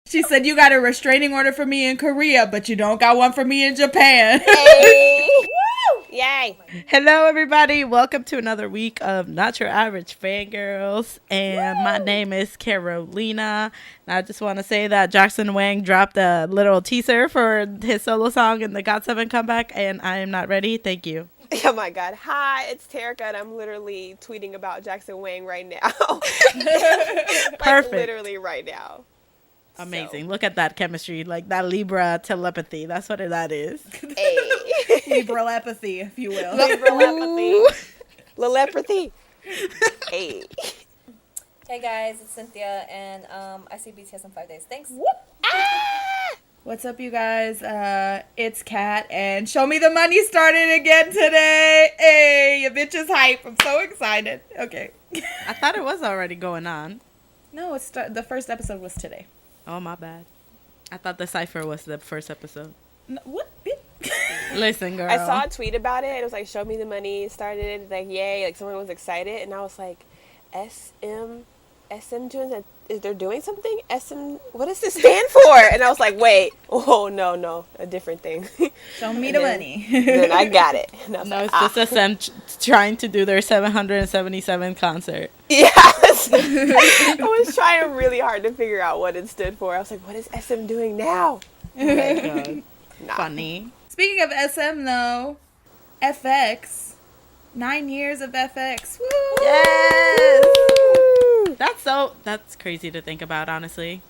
She said, you got a restraining order for me in Korea, but you don't got one for me in Japan. Hey! Woo! Yay! Hello, everybody. Welcome to another week of Not Your Average Fangirls. And my name is Carolina. And I just want to say that Jackson Wang dropped a little teaser for his solo song in the GOT7 comeback, and I am not ready. Thank you. Oh my god. Hi, it's Terica, and I'm literally tweeting about Jackson Wang right now. Perfect. Literally right now. Amazing. So. Look at that chemistry. Like that Libra telepathy. That's what that is. Hey. Libra-lepathy, if you will. Libra-lepathy. Lelepathy. Hey. Hey guys, it's Cynthia, and I see BTS in 5 days. Thanks. What's up, you guys? It's Kat, and Show Me the Money started again today. Hey, your bitch is hype. I'm so excited. Okay. I thought it was already going on. No, it's the first episode was today. Oh, my bad. I thought the cipher was the first episode. No, what? Listen, girl. I saw a tweet about it. It was like, Show Me the Money started. Like, yay. Like, someone was excited. And I was like, SM doing, is they're doing something? SM, what does this stand for? And I was like, wait. Oh, no. A different thing. Show me the money. Then I got it. No, like, it's just SM trying to do their 777 concert. Yes. I was trying really hard to figure out what it stood for. I was like, what is SM doing now? Oh my God. Nah. Funny. Speaking of SM, though, FX. 9 years of FX. Woo! Yes! That's crazy to think about, honestly.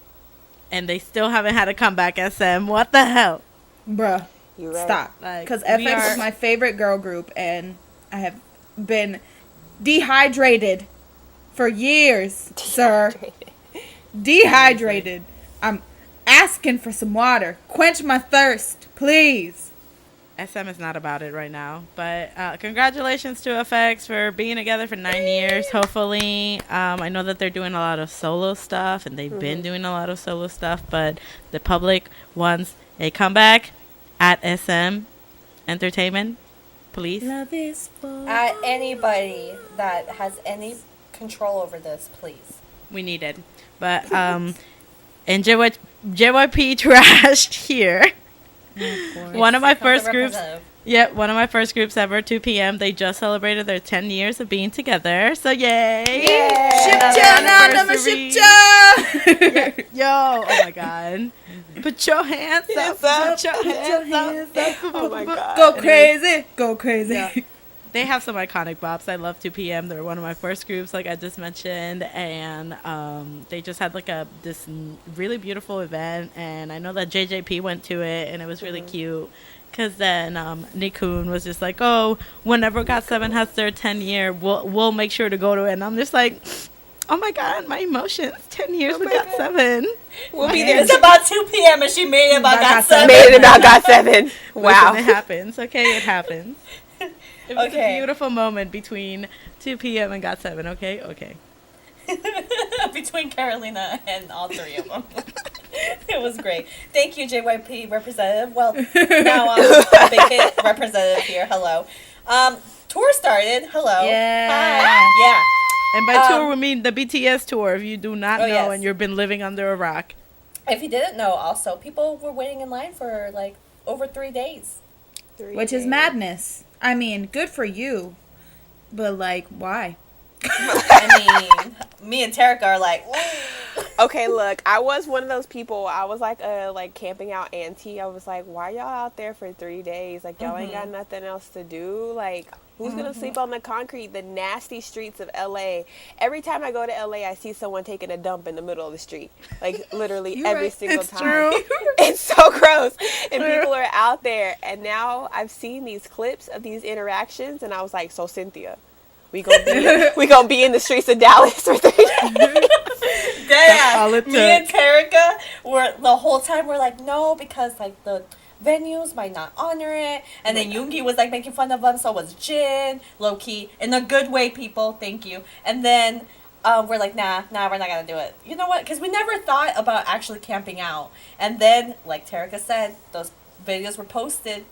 And they still haven't had a comeback, SM. What the hell? Bruh. You're right. Stop. Because FX is my favorite girl group, and I have been dehydrated for years, sir. Dehydrated. I'm asking for some water. Quench my thirst, please. SM is not about it right now, but congratulations to FX for being together for 9 years. Hopefully, I know that they're doing a lot of solo stuff, and they've been doing a lot of solo stuff, but the public wants a comeback at SM Entertainment, please. Love is for At anybody that has any control over this, please. We need it. But, and JYP trashed here. One of my first groups ever, 2 p.m. They just celebrated their 10 years of being together. So yay! Shipcha! Yo, oh my God. Put your hands up. Put your hands up. Oh my God. Go crazy. Go crazy. Yeah. They have some iconic bops. I love 2 p.m. They're one of my first groups, like I just mentioned, and they just had like this really beautiful event, and I know that JJP went to it, and it was really cute, because then Nikun was just like, oh, whenever GOT7 has their 10 year, we'll make sure to go to it, and I'm just like, oh my God, my emotions, 10 years with GOT7. We'll be there. It's about 2 p.m. and she made it about GOT7. Made it about GOT7. Wow. Listen, it happens. Okay, it happens. It was a beautiful moment between 2 p.m. and GOT7, okay? Between Carolina and all three of them. It was great. Thank you, JYP representative. Well, now I'm a Big Hit representative here. Hello. Tour started. Hello. Yeah. Hi. Yeah. And by tour, we mean the BTS tour, if you do not know yes. and you've been living under a rock. If you didn't know, also, people were waiting in line for, like, over 3 days. Which is madness. I mean, good for you, but like, why? I mean, me and Terica are like, ooh. Okay, look, I was one of those people. I was like camping out auntie. I was like, why y'all out there for 3 days? Like, y'all ain't got nothing else to do. Like, who's gonna sleep on the concrete, the nasty streets of LA? Every time I go to LA, I see someone taking a dump in the middle of the street. Like, literally every single time. True. It's so gross. And people are out there. And now I've seen these clips of these interactions, and I was like, so Cynthia, we gonna be in the streets of Dallas for 3 days. Damn. Me and Terica were the whole time we're like, no, because like the venues might not honor it. And then Yoongi was like making fun of them, so was Jin, low key, in a good way, people. Thank you. And then we're like, nah, we're not gonna do it. You know what? Because we never thought about actually camping out. And then, like Terica said, those videos were posted.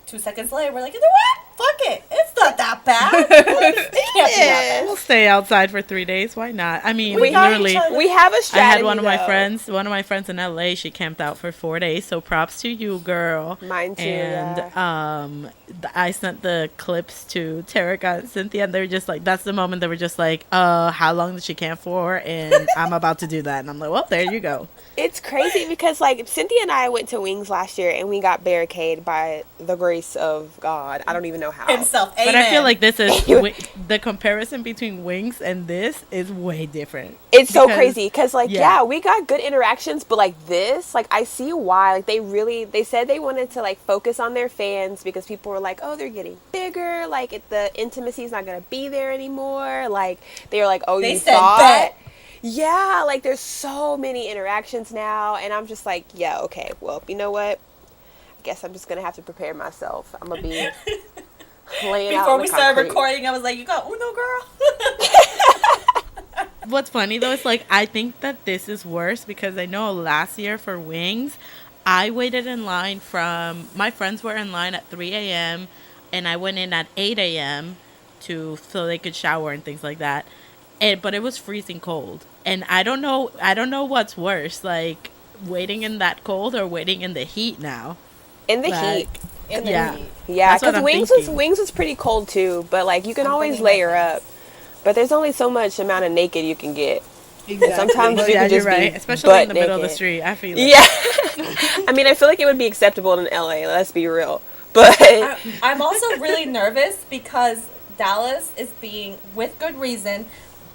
2 seconds later, we're like, you know what? Fuck it. It's the not that bad. It can't be that We'll stay outside for 3 days. Why not? I mean, We got literally, each other. We have a I strategy. had one of my though. friends in LA. She camped out for 4 days. So props to you, girl. Mine too. And yeah. I sent the clips to Tarek and Cynthia, and they were just like, that's the moment they were just like, how long did she camp for? And I'm about to do that. And I'm like, well, there you go. It's crazy because like Cynthia and I went to Wings last year and we got barricaded by the grace of God. I don't even know how. himself. Amen. But I feel like this is the comparison between Wings and this is way different. It's so Because- crazy because like yeah, we got good interactions, but like this, like I see why. Like they said they wanted to like focus on their fans because people were like, oh, they're getting bigger. Like the intimacy is not gonna be there anymore. Like they were like, oh, They you said thought. bet. Yeah, like there's so many interactions now, and I'm just like, yeah, okay, well, you know what? I guess I'm just gonna have to prepare myself. I'm gonna be laying out Before on we the started concrete. recording, I was like, "You got Uno, girl." What's funny though is like I think that this is worse because I know last year for Wings, I waited in line from my friends were in line at 3 a.m. and I went in at 8 a.m. so they could shower and things like that. But it was freezing cold, and I don't know what's worse, like waiting in that cold or waiting in the heat now. In the Like, heat. In the yeah. heat. Yeah, That's what because I'm Wings thinking. was pretty cold too, but like you can always thinking layer that. up. But there's only so much amount of naked you can get. Exactly. Sometimes Well, you yeah, can you're just right, be especially butt in the middle of the naked. street. I feel it. Yeah. I mean, I feel like it would be acceptable in LA. Let's be real. But I'm also really nervous because Dallas is being, with good reason,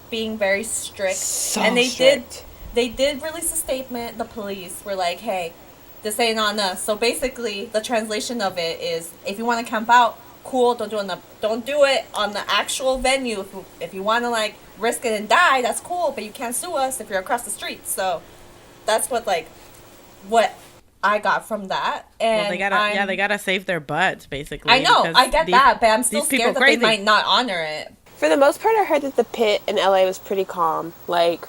being very strict. So and strict. They did release a statement. The police were like, "Hey, this ain't on us." So basically, the translation of it is, if you want to camp out, cool. Don't do it on the actual venue. If you want to like risk it and die, that's cool. But you can't sue us if you're across the street. So that's what I got from that. And Well, they gotta save their butts basically. I know, because I get that, but I'm still these people scared that they crazy. might not honor it. for the most part, I heard that the pit in LA was pretty calm. Like,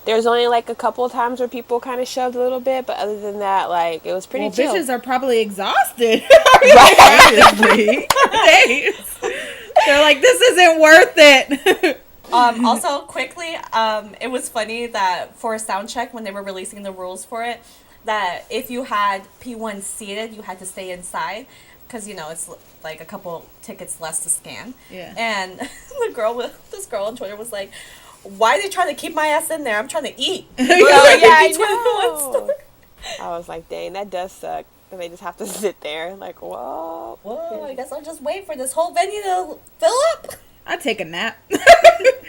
there's only like a couple of times where people kind of shoved a little bit, but other than that, like, it was pretty Well, chill. bitches are probably exhausted. Obviously. Days. They're like, this isn't worth it. Also, quickly, it was funny that for a sound check, when they were releasing the rules for it, that if you had P1 seated, you had to stay inside. Because, it's like a couple tickets less to scan. Yeah. And this girl on Twitter was like, why are they trying to keep my ass in there? I'm trying to eat. Yeah, I P21 know. store. I was like, dang, that does suck. And they just have to sit there, like, whoa. Whoa, I guess I'll just wait for this whole venue to fill up. I'd take a nap. You're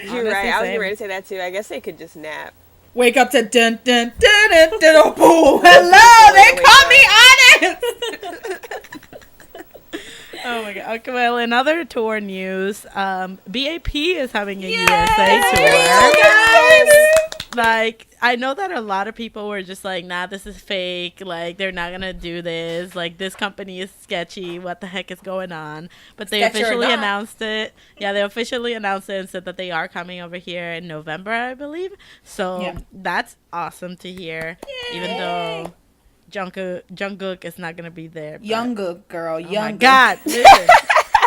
Honestly, right. I was same. getting ready to say that too. I guess they could just nap. Wake up to dun dun dun dun dun. Oh, boom. Hello, they call me honest. Oh my god. Okay, well, in other tour news, BAP is having a USA tour. Like, I know that a lot of people were just like, nah, this is fake. Like, they're not gonna do this. Like, this company is sketchy. What the heck is going on? But they Sketchy or officially not. announced it. Yeah, they officially announced it and said that they are coming over here in November, I believe. So Yeah. that's awesome to hear. Even though Jungkook is not gonna be there. but- Younger girl, Oh my younger. god, listen.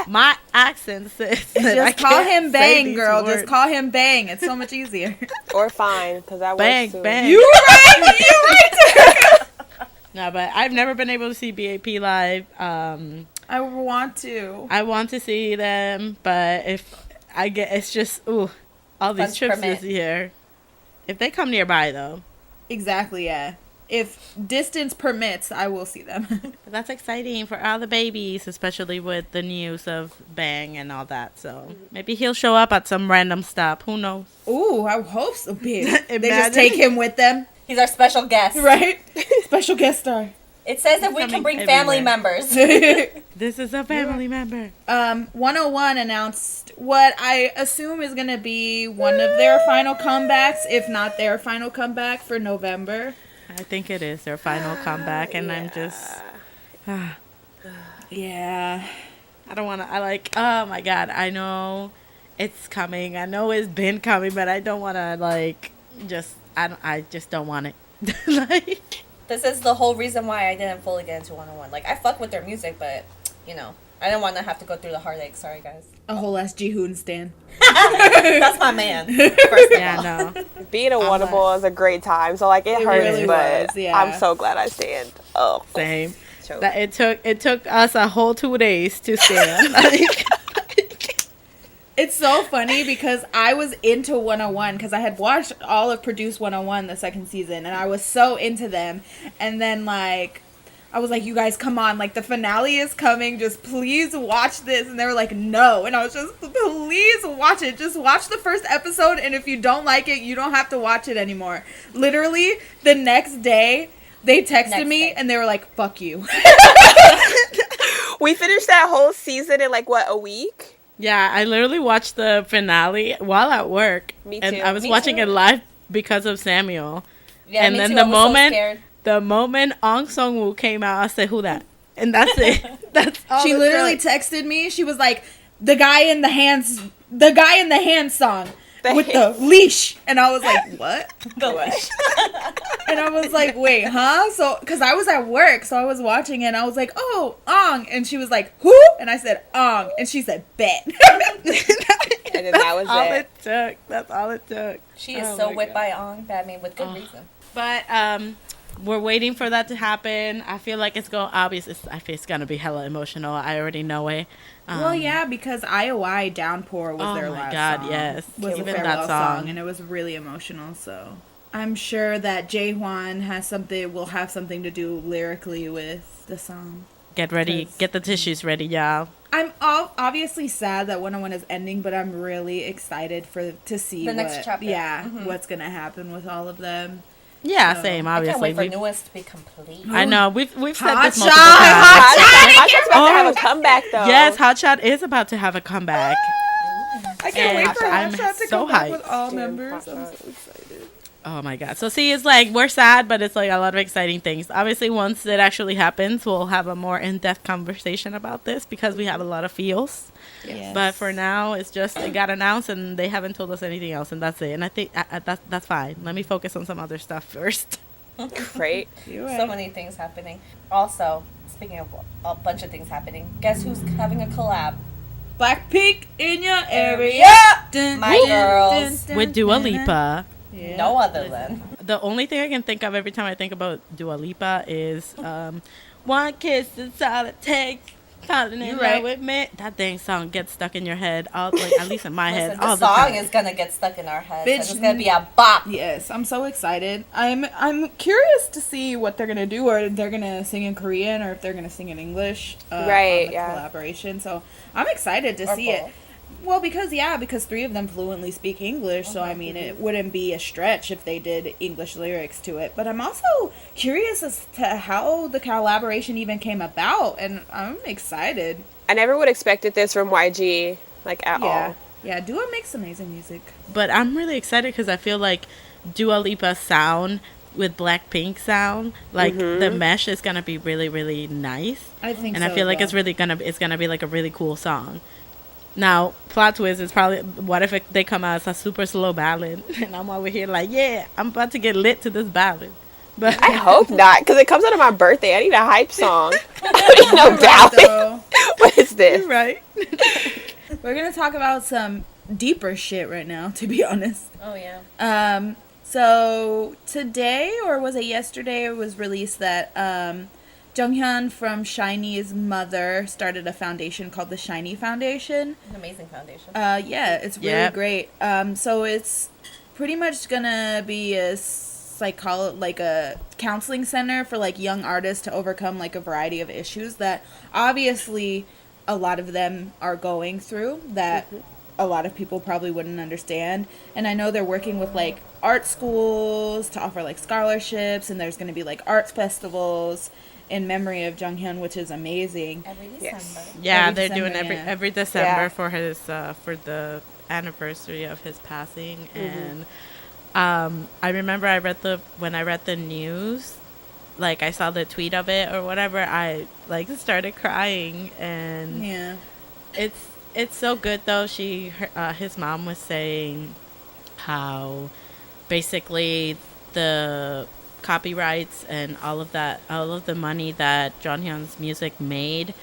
My accent says that I Just call can't him say Bang, these girl. words. Just call him Bang. It's so much easier. Or fine, because that Bang, works too. bang. You right. You right. No, but I've never been able to see BAP live. I want to. I want to see them, but if I get, it's just all these Funds trips permit. this year. If they come nearby, though, Exactly, yeah. If distance permits, I will see them. but that's exciting for all the babies, especially with the news of Bang and all that. So maybe he'll show up at some random stop. Who knows? Ooh, I hope so, bitch. They Imagine. just take him with them, He's our special guest. right? Special guest star. It says that we can Coming bring family everywhere. members. This is a family member. 101 announced what I assume is going to be one of their final comebacks, if not their final comeback for November. I think it is their final comeback, and I'm just. Yeah. I don't want to. Oh my god, I know it's coming. I know it's been coming, but I don't want to, I just don't want it. Like. This is the whole reason why I didn't fully get into 101. Like, I fuck with their music, but, I didn't want to have to go through the heartache. Sorry, guys. a whole ass Jihoon stan. That's my man. First of Yeah, all. no. Being a Wonderful is a great time. So like it hurts, really but was, yeah. I'm so glad I stand. Oh, Same. Choke. That it took us a whole 2 days to stand. Like, It's so funny because I was into 101 because I had watched all of Produce 101 the second season and I was so into them. And then like I was like, you guys come on, like the finale is coming, just please watch this. And they were like, no. And I was just, please watch it. Just watch the first episode and if you don't like it, you don't have to watch it anymore. Literally the next day they texted me and they were like, fuck you. we finished that whole season in like what, a week? yeah, I literally watched the finale while at work. Me And too. I was Me watching too. it live because of Samuel. Yeah, and me then too. the I was so moment scared. the moment Ong Sung-woo came out, I said, who that? And that's it. That's all She it literally took. texted me. She was like, the guy in the hands song The with hands. the leash. And I was like, what? The leash. And I was like, wait, huh? So, because I was at work, so I was watching it, and I was like, oh, Ong. And she was like, who? And I said, Ong. And she said, bet. And then that was all it. it took. That's all it took. She is Oh so my whipped God. by Ong, but I mean, with good reason. But we're waiting for that to happen. I feel like it's going obvious. I feel it's gonna be hella emotional. I already know it. Well, yeah, because IOI Downpour was Oh their my last God, song. yes. Was the Even farewell that song. and it was really emotional, so. I'm sure that Jaehwan will have something to do lyrically with the song. Get ready. Get the tissues ready, y'all. I'm obviously sad that 101 is ending, but I'm really excited to see The next chapter. Yeah, what's gonna happen with all of them. Yeah, So, same. I can't Obviously, wait for Newest to be complete. I know we've said Hot this shot, multiple times. Hot Shot's about to have a comeback though. Yes, Hot Shot is about to have a comeback. I can't And wait for I'm Hot Shot to so come back hyped. with all Dude, members. Hot I'm Shot. so excited. Oh my God. So see, it's like we're sad, but it's like a lot of exciting things. Obviously, once it actually happens, we'll have a more in-depth conversation about this because we have a lot of feels. Yes. But for now, it's just it got announced and they haven't told us anything else, and that's it. And I think that's fine. Let me focus on some other stuff first. Right. You're right. So many things happening. Also, speaking of a bunch of things happening, guess who's having a collab? Blackpink in your area. Dun, My dun, girls. dun, dun, With Dua dun, dun. Lipa. Yeah. No other than. The only thing I can think of every time I think about Dua Lipa is one kiss is all it takes. Falling in You're love right. with me. That dang song gets stuck in your head, all, like, at least in my Listen, head, the all the song time. is gonna get stuck in our heads. Bitch. And it's gonna be a bop. Yes, I'm so excited. I'm curious to see what they're gonna do, or if they're gonna sing in Korean, or if they're gonna sing in English. Right, on the yeah. collaboration. So I'm excited to Or see it. both. Well, because 3 of them fluently speak English, so I mean it wouldn't be a stretch if they did English lyrics to it. But I'm also curious as to how the collaboration even came about, and I'm excited. I never would have expected this from YG, like at all. Yeah, Dua makes amazing music. But I'm really excited because I feel like Dua Lipa's sound with Blackpink sound, like the mesh is gonna be really, really nice. I think And so I feel as like well. it's gonna be like a really cool song. Now, plot twist is probably what if they come out as a super slow ballad, and I'm over here like, yeah, I'm about to get lit to this ballad. But I hope not, because it comes out of my birthday. I need a hype song. No ballad. So, What is this? right. we're gonna talk about some deeper shit right now, to be honest. Oh yeah. So today, or was it yesterday, it was released that Jonghyun from SHINee's mother started a foundation called the SHINee Foundation. An amazing foundation. Yeah, it's really Yep. great. So it's pretty much gonna be a like a counseling center for like young artists to overcome like a variety of issues that obviously a lot of them are going through that a lot of people probably wouldn't understand. And I know they're working with like art schools to offer like scholarships, and there's gonna be like arts festivals in memory of Jonghyun, which is amazing. Every Yes. December. Yeah, Every they're doing December, yeah. every December Yeah. for his for the anniversary of his passing, and I remember when I read the news, like I saw the tweet of it or whatever, I like started crying, and Yeah. it's so good though. His mom was saying how basically the copyrights and all of the money that Jonghyun's music made,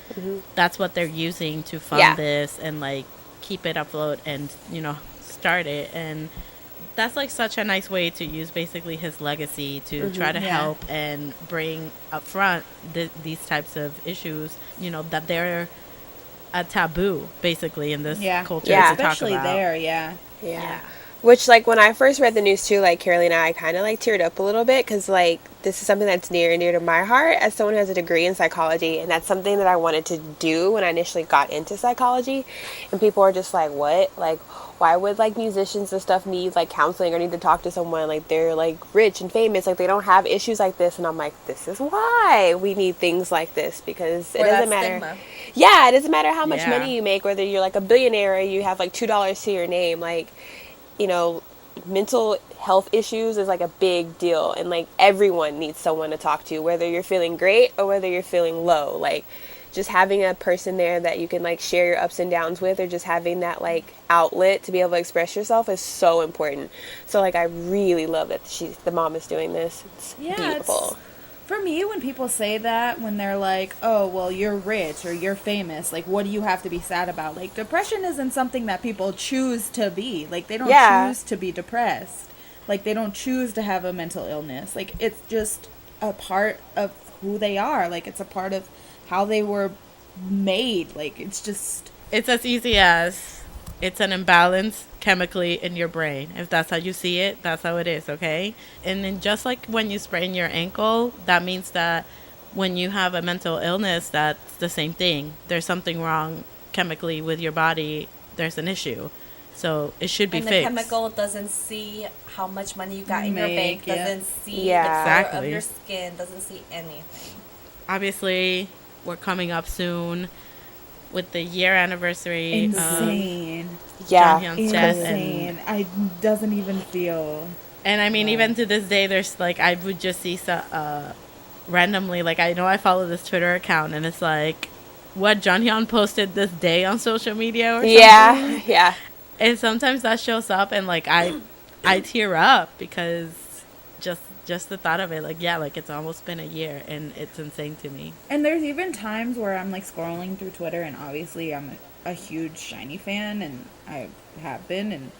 that's what they're using to fund Yeah. this, and like keep it afloat and, start it. And that's like such a nice way to use basically his legacy to try to help and bring up front these types of issues, that they're a taboo basically in this culture to especially talk about. there. Yeah. Which, like, when I first read the news, too, like, Carolee and I kind of, like, teared up a little bit because, like, this is something that's near and dear to my heart as someone who has a degree in psychology, and that's something that I wanted to do when I initially got into psychology, and people are just like, what? Like, why would, like, musicians and stuff need, like, counseling or need to talk to someone? Like, they're, like, rich and famous. Like, they don't have issues like this, and I'm like, this is why we need things like this, because it doesn't matter. Stigma. Yeah, it doesn't matter how much money you make, whether you're, like, a billionaire or you have, like, $2 to your name, like, mental health issues is like a big deal, and like everyone needs someone to talk to, whether you're feeling great or whether you're feeling low. Like, just having a person there that you can like share your ups and downs with, or just having that like outlet to be able to express yourself is so important. So like I really love that the mom is doing this. It's beautiful. For me, when people say that, when they're like, oh, well, you're rich or you're famous, like, what do you have to be sad about? Like, depression isn't something that people choose to be. Like, they don't choose to be depressed. Like, they don't choose to have a mental illness. Like, it's just a part of who they are. Like, it's a part of how they were made. Like, it's just... It's as easy as it's an imbalance chemically in your brain. If that's how you see it, that's how it is, okay? And then just like when you sprain your ankle, that means that when you have a mental illness, that's the same thing. There's something wrong chemically with your body. There's an issue. So it should be fixed. And the chemical doesn't see how much money you got in your bank, doesn't see the color of your skin, doesn't see anything. Obviously, we're coming up soon with the year anniversary of Jonghyun's death. Insane. I doesn't even feel... And I mean, even to this day, there's like, I would just see randomly, like, I know I follow this Twitter account, and it's like, what Jonghyun posted this day on social media or something. Yeah. And sometimes that shows up, and like, I tear up because just the thought of it, like, like it's almost been a year, and it's insane to me. And there's even times where I'm like scrolling through Twitter, and obviously I'm a huge SHINee fan, and I have been, and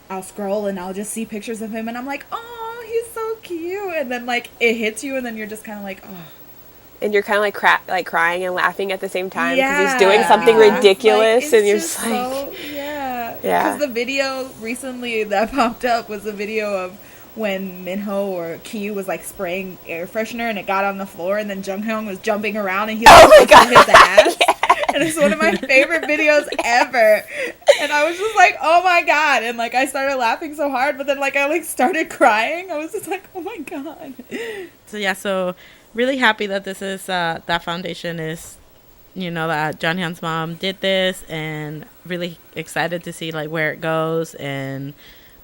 I'll scroll and I'll just see pictures of him, and I'm like, oh, he's so cute, and then like it hits you, and then you're just kind of like, oh. And you're kind of like crying and laughing at the same time because he's doing something ridiculous, and you're just like, Because the video recently that popped up was a video of when Minho or Key was like spraying air freshener and it got on the floor, and then Jonghyun was jumping around and he like his ass. And it's one of my favorite videos ever. And I was just like, oh my god. And like I started laughing so hard, but then like I like started crying. I was just like, oh my god. So really happy that this is that foundation is, that Jonghyun's mom did this, and really excited to see like where it goes, and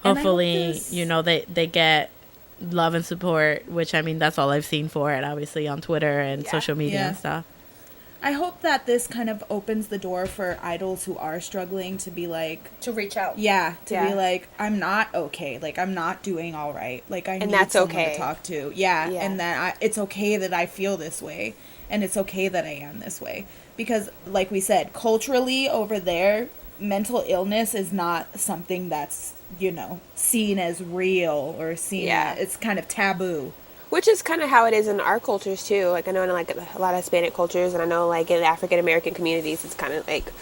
hopefully, they get love and support, which, I mean, that's all I've seen for it, obviously, on Twitter and social media and stuff. I hope that this kind of opens the door for idols who are struggling to be like... To reach out. Yeah, be like, I'm not okay. Like, I'm not doing all right. Like, I need someone to talk to. Yeah, and that it's okay that I feel this way. And it's okay that I am this way. Because, like we said, culturally over there, mental illness is not something that's, seen as real or seen as, it's kind of taboo. Which is kind of how it is in our cultures too. Like I know in like a lot of Hispanic cultures, and I know like in African American communities, it's kind of like,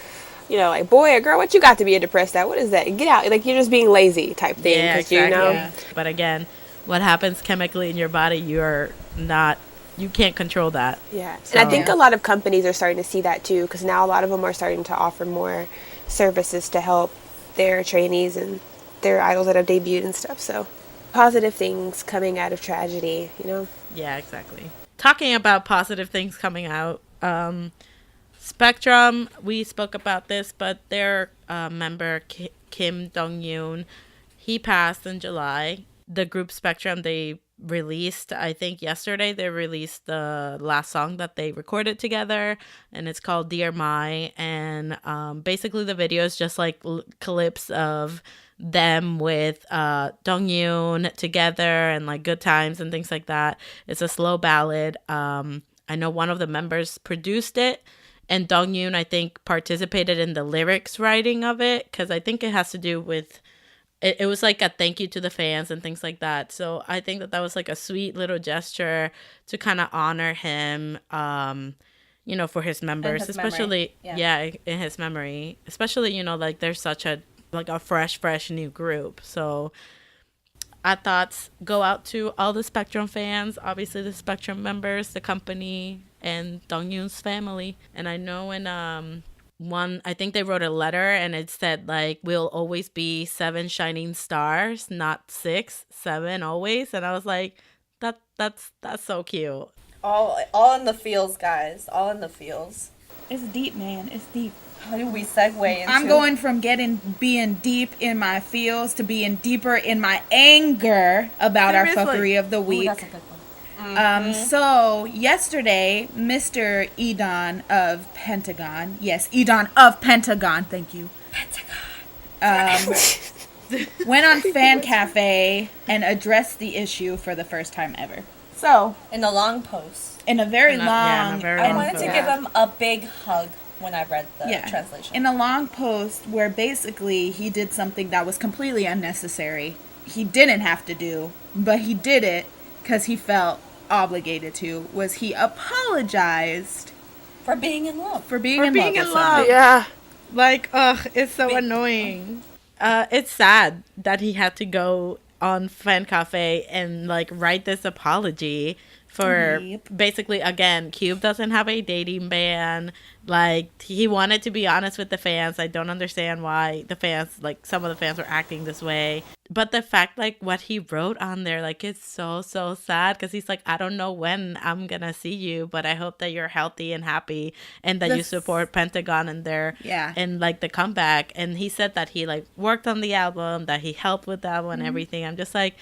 like, boy or girl, what you got to be depressed at? What is that? Get out! Like you're just being lazy type thing. Yeah, exactly. But again, what happens chemically in your body, you can't control that. Yeah, so, and I think a lot of companies are starting to see that too, because now a lot of them are starting to offer more services to help their trainees and their idols that have debuted and stuff. So positive things coming out of tragedy, Yeah, exactly. Talking about positive things coming out, Spectrum, we spoke about this, but their member Kim Dong-yoon, he passed in July. The group Spectrum, they released, I think yesterday, they released the last song that they recorded together, and it's called Dear My, and basically the video is just like clips of them with Dong-yoon together and like good times and things like that. It's a slow ballad. I know one of the members produced it, And Donghyun, I think, participated in the lyrics writing of it, because I think it has to do with it was like a thank you to the fans and things like that. So I think that was like a sweet little gesture to kind of honor him, for his members, especially in his memory, especially like they're such a fresh new group. So our thoughts go out to all the Spectrum fans, obviously the Spectrum members, the company, and Donghyun's family. And I know in I think they wrote a letter and it said like, we'll always be 7 shining stars, not 6, 7 always. And I was like, that's so cute. All in the feels, guys. All in the feels. It's deep, man. It's deep. How do we segue into... I'm going from being deep in my feels to being deeper in my anger about Seriously. our fuckery of the week. Ooh, that's a good one. So yesterday, Mr. Edon of Pentagon, yes, Edon of Pentagon, thank you, went on Fan Cafe and addressed the issue for the first time ever. So In a long post. in a very long, I I wanted to give him a big hug when I read the translation. in a long post where basically he did something that was completely unnecessary. He didn't have to do, but he did it because he felt obligated to. Was he apologized for being in love. for being in love with love. somebody. Yeah. Like, ugh, it's so annoying. It's sad that he had to go on Fan Cafe and like write this apology for basically, again, Cube doesn't have a dating ban. Like, he wanted to be honest with the fans. I don't understand why the fans, like, some of the fans were acting this way. But the fact, like, what he wrote on there, like, it's so sad. Because he's like, I don't know when I'm going to see you, but I hope that you're healthy and happy and that you support Pentagon and and, like, the comeback. And he said that he, like, worked on the album, that he helped with the album and everything. I'm just like,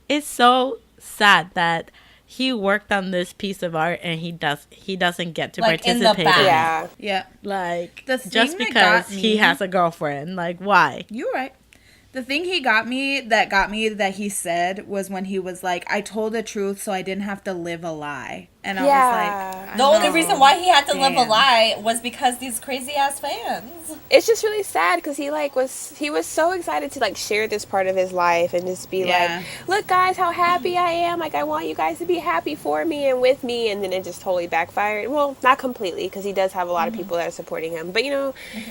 it's so sad that he worked on this piece of art and he doesn't get to like participate in the back. in it. Yeah. Like, The just thing that because got me- he has a girlfriend. Like, why? You're right. The thing that he said was when he was like, I told the truth so I didn't have to live a lie. And I was like, The only reason why he had to live a Damn. lie was because these crazy ass fans. It's just really sad because he was so excited to like share this part of his life and just be like, look guys how happy I am, like I want you guys to be happy for me and with me, and then it just totally backfired. Well, not completely, because he does have a lot of people that are supporting him, but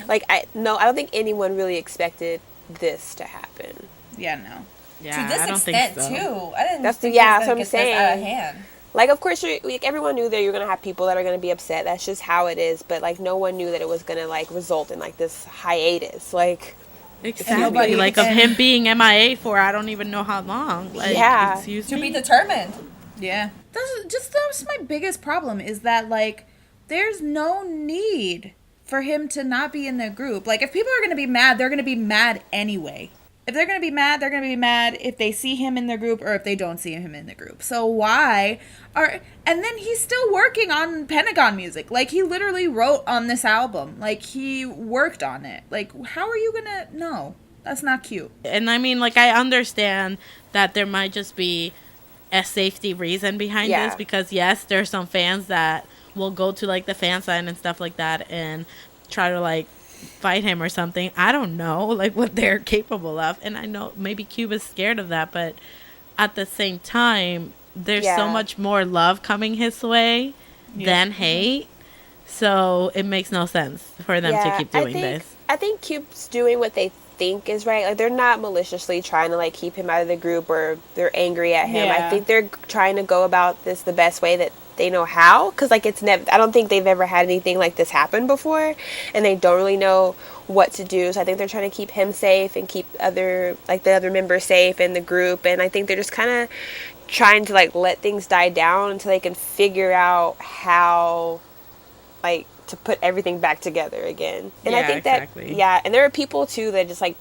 like I don't think anyone really expected this to happen. Yeah, no. Yeah, To this I don't extent, think so. too. I didn't That's think that's it what I'm was gonna get this out of saying. hand. Like, of course, like, everyone knew that you're going to have people that are going to be upset. That's just how it is. But, like, no one knew that it was going to, like, result in, like, this hiatus. Like, Exactly. Nobody- Like, of him being MIA for I don't even know how long. Like, Yeah. excuse To me? be determined. Yeah. That's my biggest problem is that, like, there's no need for him to not be in the group. Like, if people are going to be mad, they're going to be mad anyway. If they're going to be mad, they're going to be mad if they see him in the group or if they don't see him in the group. So why and then he's still working on Pentagon music. Like, he literally wrote on this album. Like, he worked on it. Like, how are you going to... No, that's not cute. And I mean, like, I understand that there might just be a safety reason behind this, because yes, there's some fans that will go to like the fan sign and stuff like that and try to like fight him or something. I don't know like what they're capable of, and I know maybe Cuba's scared of that, but at the same time there's so much more love coming his way than hate, so it makes no sense for them to keep doing this. I think Cube's doing what they think is right. Like, they're not maliciously trying to like keep him out of the group or they're angry at him. I think they're trying to go about this the best way that they know how, because like it's never, I don't think they've ever had anything like this happen before, and they don't really know what to do. So I think they're trying to keep him safe and keep the other members safe in the group, and I think they're just kind of trying to like let things die down until they can figure out how like to put everything back together again. And I think that and there are people too that just like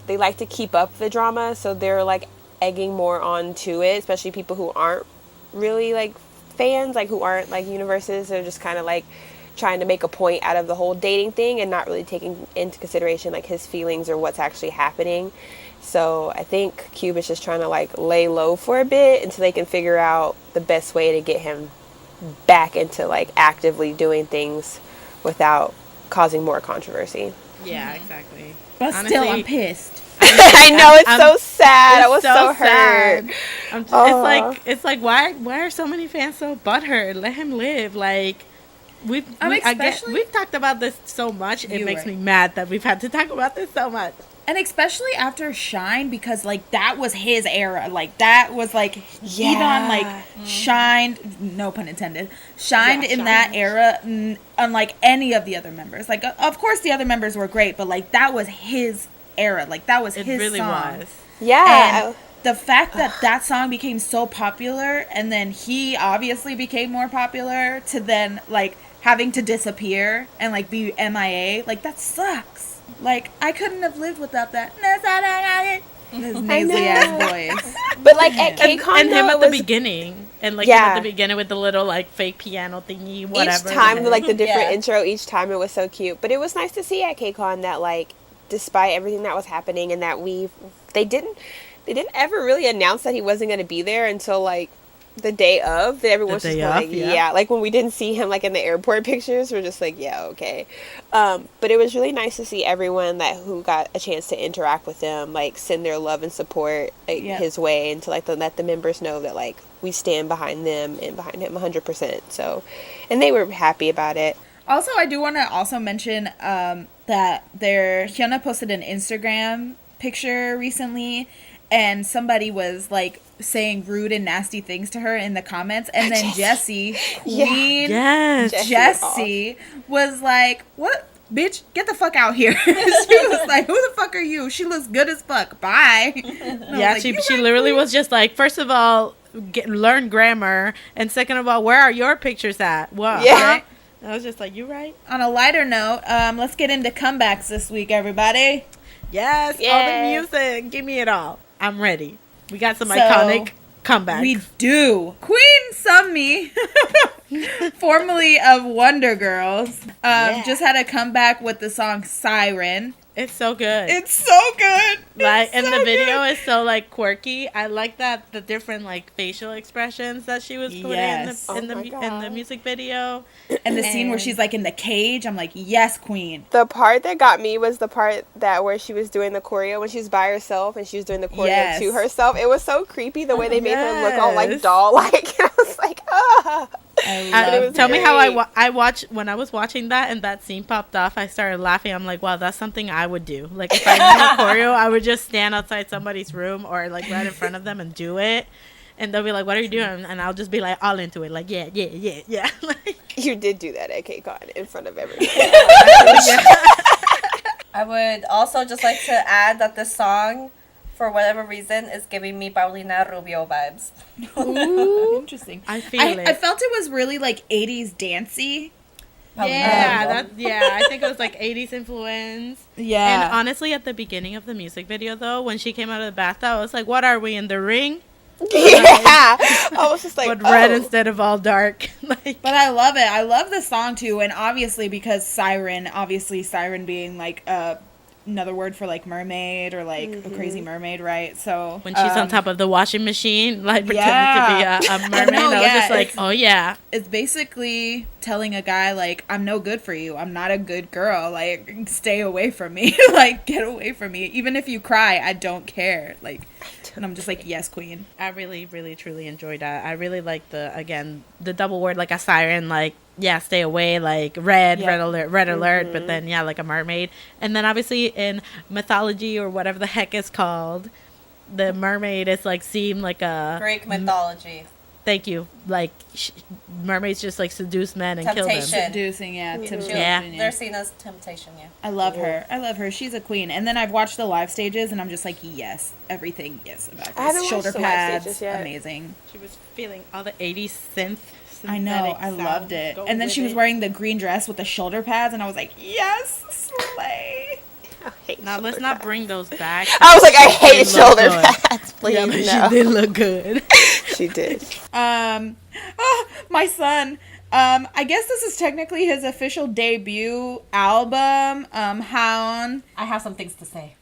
they like to keep up the drama, so they're like egging more onto it, especially people who aren't really like fans, like who aren't like universes. They're just kind of like trying to make a point out of the whole dating thing and not really taking into consideration like his feelings or what's actually happening. So I think Cube is just trying to like lay low for a bit until they can figure out the best way to get him back into like actively doing things without causing more controversy. Yeah, exactly. But Honestly, still, I'm pissed. I know, it's so sad. It's I was so hurt. It's like why are so many fans so butthurt? Let him live. Like we've talked about this so much. It makes me mad that we've had to talk about this so much. And especially after Shine, because like that was his era. Like that was like Edon like shined, no pun intended, shined in that era, unlike any of the other members. Like of course the other members were great, but like that was his era. Like that was his really song. was. Yeah. And the fact that that song became so popular, and then he obviously became more popular, to then like having to disappear and like be MIA, like that sucks. Like I couldn't have lived without that. His nasally ass voice. But like at KCON, and him at the beginning, and like him at the beginning with the little like fake piano thingy, whatever. Each time, like the different intro, each time it was so cute. But it was nice to see at KCON that like, despite everything that was happening, and that they didn't ever really announce that he wasn't going to be there until like the day of. That everyone was just like, like when we didn't see him like in the airport pictures, we're just like, yeah, okay. But it was really nice to see everyone who got a chance to interact with him, like send their love and support his way, and to like let the members know that like we stand behind them and behind him 100%. So, and they were happy about it. Also, I do want to also mention that Hyuna posted an Instagram picture recently, and somebody was like saying rude and nasty things to her in the comments, and then Jessie, Queen Jessie was like, "What, bitch? Get the fuck out here!" She was like, "Who the fuck are you? She looks good as fuck. Bye." Yeah, she literally was just like, first of all, learn grammar, and second of all, where are your pictures at? What? Yeah. I was just like, you right. On a lighter note, let's get into comebacks this week, everybody. Yes, all the music. Give me it all. I'm ready. We got some iconic comebacks. We do. Queen Sunmi, formerly of Wonder Girls, just had a comeback with the song Siren. It's so good. It's so good. Like, and the video is so like quirky. I like that the different like facial expressions that she was putting in the music video. And the scene where she's like in the cage, I'm like, yes, queen. The part that got me was the part where she was doing the choreo when she was by herself and she was doing the choreo to herself. It was so creepy the way they made her look all like doll-like. I was like, ah. Tell me how I watched when I was watching that and that scene popped off. I started laughing. I'm like, wow, that's something I would do. Like if I knew a choreo, I would just stand outside somebody's room or like right in front of them and do it. And they'll be like, "What are you doing?" And I'll just be like, all into it, like, yeah. Like, you did do that at KCON in front of everyone. I would also just like to add that this song, for whatever reason, is giving me Paulina Rubio vibes. Ooh, interesting. I feel it. I felt it was really like 80s dancey. I think it was like 80s influence. Yeah. And honestly, at the beginning of the music video, though, when she came out of the bathtub, I was like, what are we, in the ring? Yeah. I was just like, but red instead of all dark. Like, but I love it. I love the song, too. And obviously, because Siren being like another word for like mermaid or like a crazy mermaid, right? So when she's on top of the washing machine, like pretending to be a mermaid, I was just like, oh yeah. It's basically telling a guy like, I'm no good for you. I'm not a good girl. Like, stay away from me. Like, get away from me. Even if you cry, I don't care. Like, and I'm just like, yes, queen. I really, really, truly enjoyed that. I really like the double word, like a siren, like, yeah, stay away, like red alert, but then like a mermaid. And then obviously in mythology or whatever the heck it's called, the mermaid is like like a Greek mythology. Thank you. Like mermaids just like seduce men and kill them. Seducing, temptation. Yeah. They're seen as temptation. Yeah. I love her. She's a queen. And then I've watched the live stages, and I'm just like, yes, everything, yes about this. I haven't Shoulder watched the live pads, stages yet. amazing. She was feeling all the 80s synth. I know, I loved it. And then she was wearing the green dress with the shoulder pads, and I was like, yes, slay. Now let's not bring those back. I was like, I hate shoulder pads. Please, yeah, but no. She did look good. She did. My son. I guess this is technically his official debut album. Haon. I have some things to say.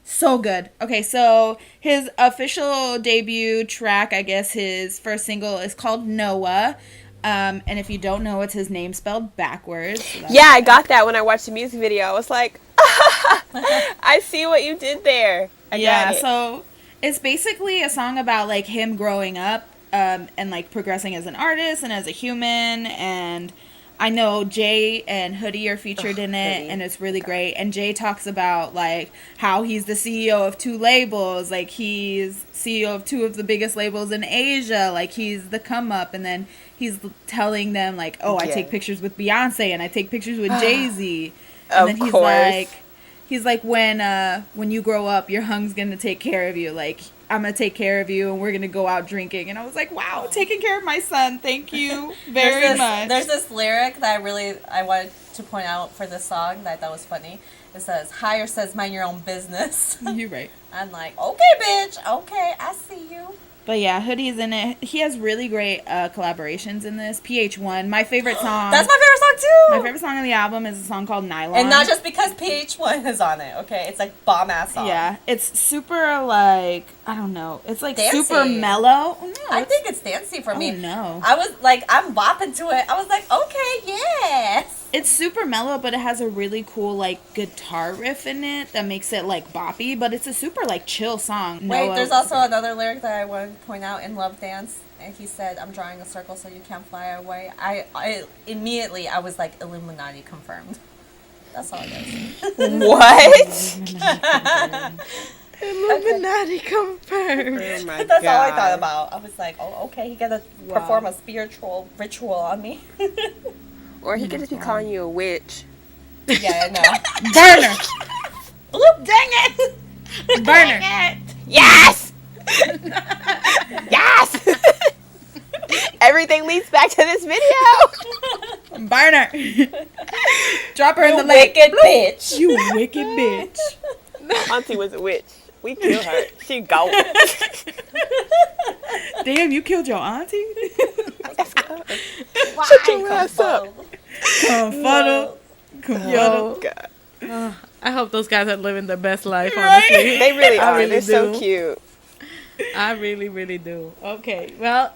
So good. Okay, so his official debut track, I guess his first single, is called Noah. And if you don't know, it's his name spelled backwards. So Yeah, I got that when I watched the music video. I was like, I see what you did there. I got it. So it's basically a song about like him growing up and like progressing as an artist and as a human. And I know Jay and Hoodie are featured in it, Hoodie. and it's really great. And Jay talks about like how he's the CEO of 2 labels, like he's CEO of 2 of the biggest labels in Asia, like he's the come up, and then he's telling them like, oh, I take pictures with Beyonce and I take pictures with Jay-Z. And then he's like when you grow up, your hung's gonna take care of you, like I'm gonna take care of you and we're gonna go out drinking. And I was like, wow, taking care of my son, thank you very much. There's this lyric that I wanted to point out for this song that I thought was funny. It says, higher says mind your own business. You're right. I'm like, okay, bitch, okay, I see you. But yeah, Hoodie's in it. He has really great collaborations in this. PH1, my favorite song. That's my favorite song too. My favorite song on the album is a song called Nylon. And not just because PH1 is on it, okay? It's like bomb ass song. Yeah, it's super like, I don't know. It's like Dancey. super mellow. Oh, no, I think it's dancey for me. Oh, no. I was like, I'm bopping to it. I was like, okay, yes. It's super mellow, but it has a really cool like guitar riff in it that makes it like boppy. But it's a super like chill song. Wait, there's also another lyric that I want to point out in Love Dance. And he said, I'm drawing a circle so you can't fly away. I immediately, I was like, Illuminati confirmed. That's all it is. What? Illuminati confirmed. Oh my That's God. all I thought about. I was like, oh, okay, he got to perform a spiritual ritual on me. Or he could just be calling you a witch. Yeah, I know. Burner. Bloop, dang it. Burner. Dang it. Yes! Yes! Everything leads back to this video. Burner. Drop her in You the lake. wicked bitch. You wicked bitch. Auntie was a witch. We killed her. She gone. Damn, you killed your auntie? Why? Shut your ass up. Confuddle. Oh, God. I hope those guys are living their best life, Right? honestly. They really I are. really They're so do. cute. I really, really do. Okay, well,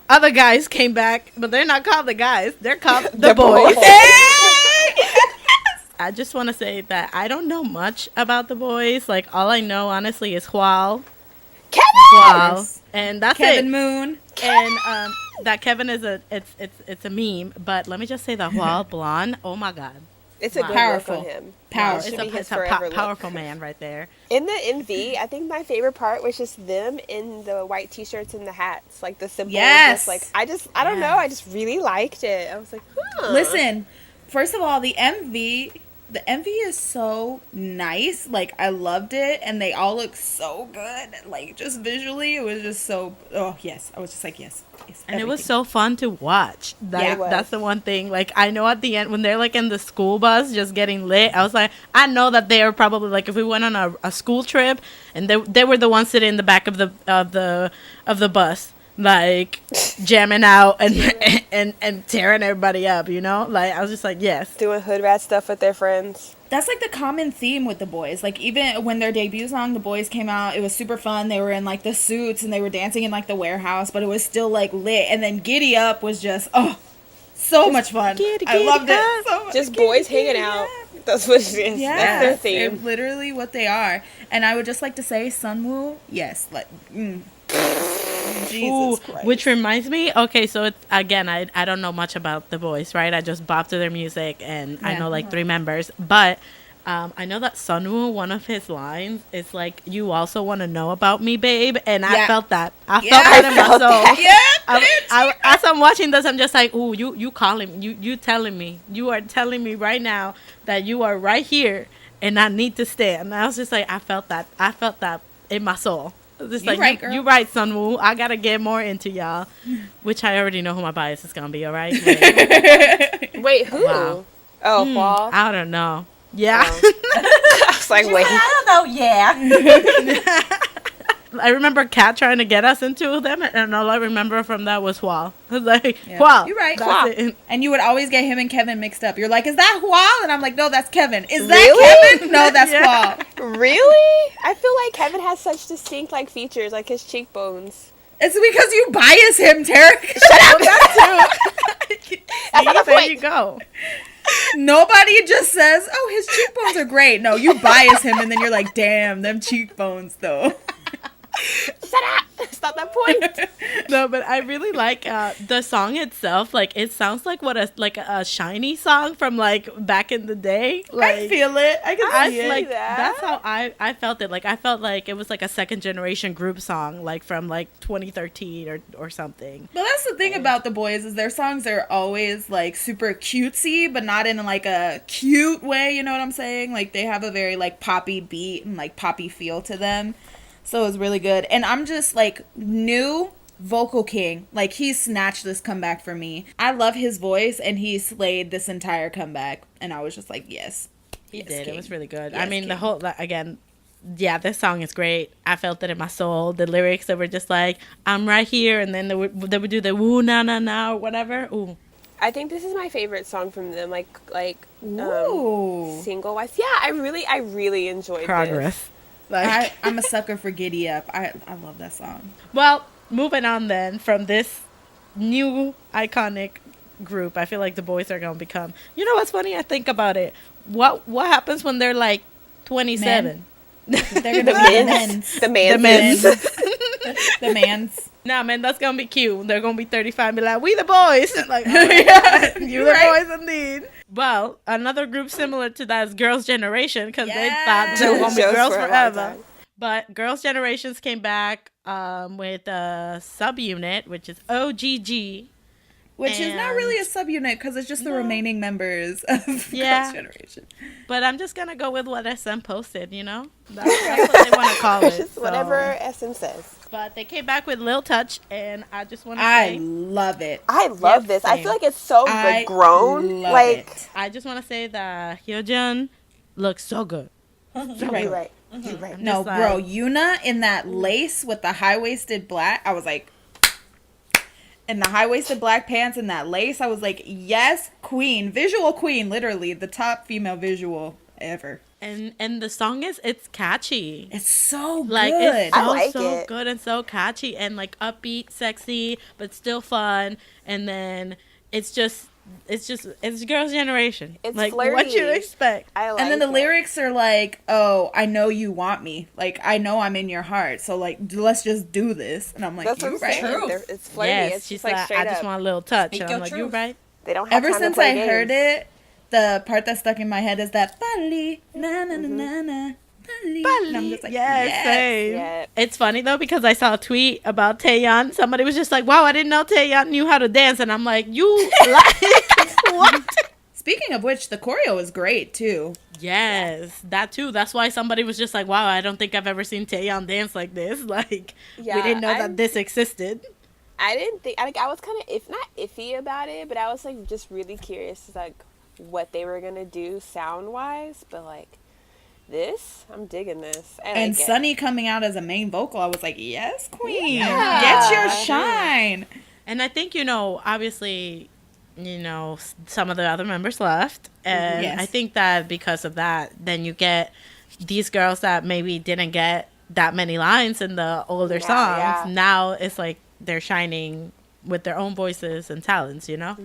other guys came back, but they're not called the guys. They're called the boys. I just want to say that I don't know much about the boys. Like, all I know, honestly, is Hwal. Kevin! And that's Kevin it. Moon. And that Kevin is it's a meme. But let me just say that Hwal blonde, oh my God. It's a good Powerful. look on him. Power. It should be his It's a forever look. powerful man right there. In the MV, I think my favorite part was just them in the white t-shirts and the hats, like the simple. Yes. Just like I don't know, I just really liked it. I was like, huh. Listen, first of all, the MV is so nice. Like, I loved it, and they all look so good. Like, just visually, it was just so. Oh yes, I was just like yes. And it was so fun to watch. Yeah, it was. That's the one thing. Like, I know at the end when they're like in the school bus just getting lit, I was like, I know that they are probably like, if we went on a school trip and they were the ones sitting in the back of the bus, like jamming out and tearing everybody up, you know? Like, I was just like, yes. Doing hood rat stuff with their friends. That's like the common theme with the boys. Like, even when their debut song, The Boys, came out, it was super fun. They were in like the suits and they were dancing in like the warehouse, but it was still like lit. And then Giddy Up was just so much fun. I loved it so much. Just boys hanging out. That's what it is. Yeah, That's their theme. it's literally what they are. And I would just like to say, Sunwoo, yes, like, Jesus Ooh, Christ. which reminds me, okay, so it's, again, I don't know much about the boys, right? I just bop to their music and I Yeah. know like 3 members, but I know that Sunwoo, one of his lines is like, you also want to know about me, babe, and I Yeah. felt that. I Yeah, felt that in my felt soul. that. Yeah, As I'm watching this, I'm just like, ooh, you calling me, you telling me, you are telling me right now that you are right here and I need to stand. And I was just like, I felt that in my soul. Just You like, right, girl. you right, Sunwoo. I gotta get more into y'all, which I already know who my bias is gonna be. All right. Like, Wait, who? Wow. Oh, Paul. I don't know. Yeah. I was like, wait. I don't know, yeah. I remember Kat trying to get us into them, and all I remember from that was Hwal. I was like, Yeah. Hwal. You're right. That's it. And you would always get him and Kevin mixed up. You're like, is that Hwal? And I'm like, no, that's Kevin. Is that Really? Kevin? No, that's Yeah. Hwal. Really? I feel like Kevin has such distinct like features, like his cheekbones. It's because you bias him, Tarek. That too. you go. Nobody just says, "Oh, his cheekbones are great." No, you bias him, and then you're like, "Damn, them cheekbones, though." Shut up! It's not that point. No, but I really like the song itself. Like, it sounds like a Shiny song from like back in the day. Like, I feel it. I can see it. like that's how I felt it. Like, I felt like it was like a second generation group song, like from like 2013 or something. Well, that's the thing about the boys is their songs are always like super cutesy, but not in like a cute way. You know what I'm saying? Like they have a very like poppy beat and like poppy feel to them. So it was really good. And I'm just like new vocal king. Like he snatched this comeback for me. I love his voice and he slayed this entire comeback. And I was just like, yes. He yes, did. king. It was really good. Yes, I mean, king. the whole, again, yeah, this song is great. I felt it in my soul. The lyrics that were just like, I'm right here. And then they would do the woo na na na or whatever. Ooh. I think this is my favorite song from them. Ooh. Single wise. Yeah, I really enjoyed Progress. this. Like, I'm a sucker for Giddy Up. I love that song. well, moving on then from this new iconic group, I feel like the boys are gonna become. You know what's funny? I think about it. What happens when they're like 27? They're gonna The be the men's. men's. The man's. The men's. The man's. Nah, man, that's gonna be cute. They're gonna be 35 and be like, we the boys. Like, Yeah, you you're the right. boys indeed. Well, another group similar to that is Girls' Generation, because they Yes. thought they were gonna be Shows girls for a long forever. time. But Girls' Generations came back with a subunit, which is OGG. Which is not And- really a subunit because it's just the No. remaining members of Yeah. Girls' Generation. But I'm just gonna go with what SM posted, you know? That's what they want to call it. Just so. whatever SM says. But they came back with Lil Touch, and I just want to I say, love it. I love Yep, this. I same. feel like it's so I like grown. love Like it. I just want to say that Hyojin looks so good. So you're good. right. You're right. No, just bro, like- Yuna in that lace with the high-waisted black, I was like, in the high-waisted black pants and that lace, I was like, yes, queen. Visual queen, literally. The top female visual ever. And the song it's catchy. It's so Like good. it's I so like so it. good and so catchy and like upbeat, sexy, but still fun. And then it's Girls' Generation. It's like what you flirty. expect. I like And then the it. lyrics are like, oh, I know you want me. Like, I know I'm in your heart. So, like, let's just do this. And I'm like, That's what you I'm right. saying. True. It's flirty. Yes, It's she's just like straight I just up. want a little touch. Speak And your I'm like, you truth. right? They don't have Ever time to since play I heard games. it, the part that stuck in my head is that Bali, na na na na na, Bali. And I'm just like, yes, same. Yeah. It's funny though because I saw a tweet about Taeyeon. Somebody was just like, "Wow, I didn't know Taeyeon knew how to dance," and I'm like, "You like what?" Speaking of which, the choreo is great too. Yes, that too. That's why somebody was just like, "Wow, I don't think I've ever seen Taeyeon dance like this." Like, Yeah, we didn't know I'm- that this existed. I didn't think. I was kind of, if not iffy about it, but I was like just really curious, like what they were gonna do sound wise. But like this, I'm digging this. I And like it. Sunny coming out as a main vocal, I was like, yes, queen, Yeah. get your shine. And I think obviously, some of the other members left, and Yes. I think that because of that, then you get these girls that maybe didn't get that many lines in the older Yeah, songs. yeah. Now it's like they're shining with their own voices and talents, you know?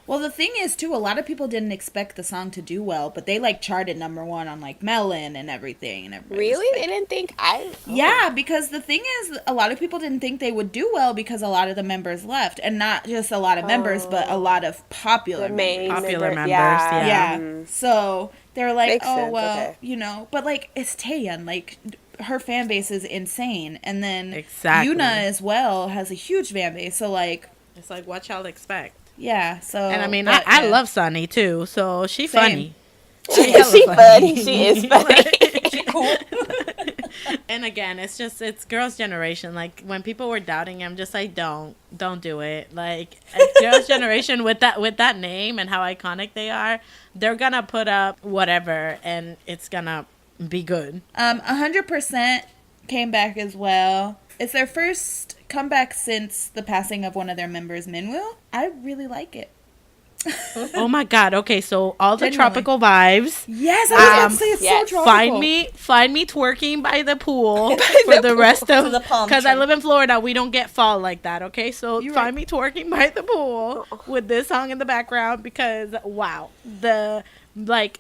Well, the thing is, too, a lot of people didn't expect the song to do well, but they, like, charted #1 on, like, Melon and everything. And everybody was Really, like- they didn't think I. Yeah, because the thing is, a lot of people didn't think they would do well because a lot of the members left. And not just a lot of members, but a lot of popular The main members. Popular member- members, Yeah. yeah. Yeah. So they're like, Makes oh, sense, well, okay. but, like, it's Taeyeon. Like, her fan base is insane. And then Exactly. Yuna as well has a huge fan base. So, like, It's like what y'all expect. yeah. So, And I mean, but, I yeah. love Sunny too, so she Same. funny. She hella funny. She is funny. She cool. And again, it's Girls' Generation. Like when people were doubting, I'm just like, don't do it. Like Girls' Generation with that name and how iconic they are, they're gonna put up whatever, and it's gonna be good. 100% came back as well. It's their first comeback since the passing of one of their members, Minwoo. I really like it. Oh my God. Okay, so all the Genuinely. tropical vibes. Yes, I was going to say it's yes. so tropical. Find me twerking by the pool for the rest of To the palm because I tree. live in Florida. We don't get fall like that. Okay, so You're find right. me twerking by the pool with this song in the background because wow, the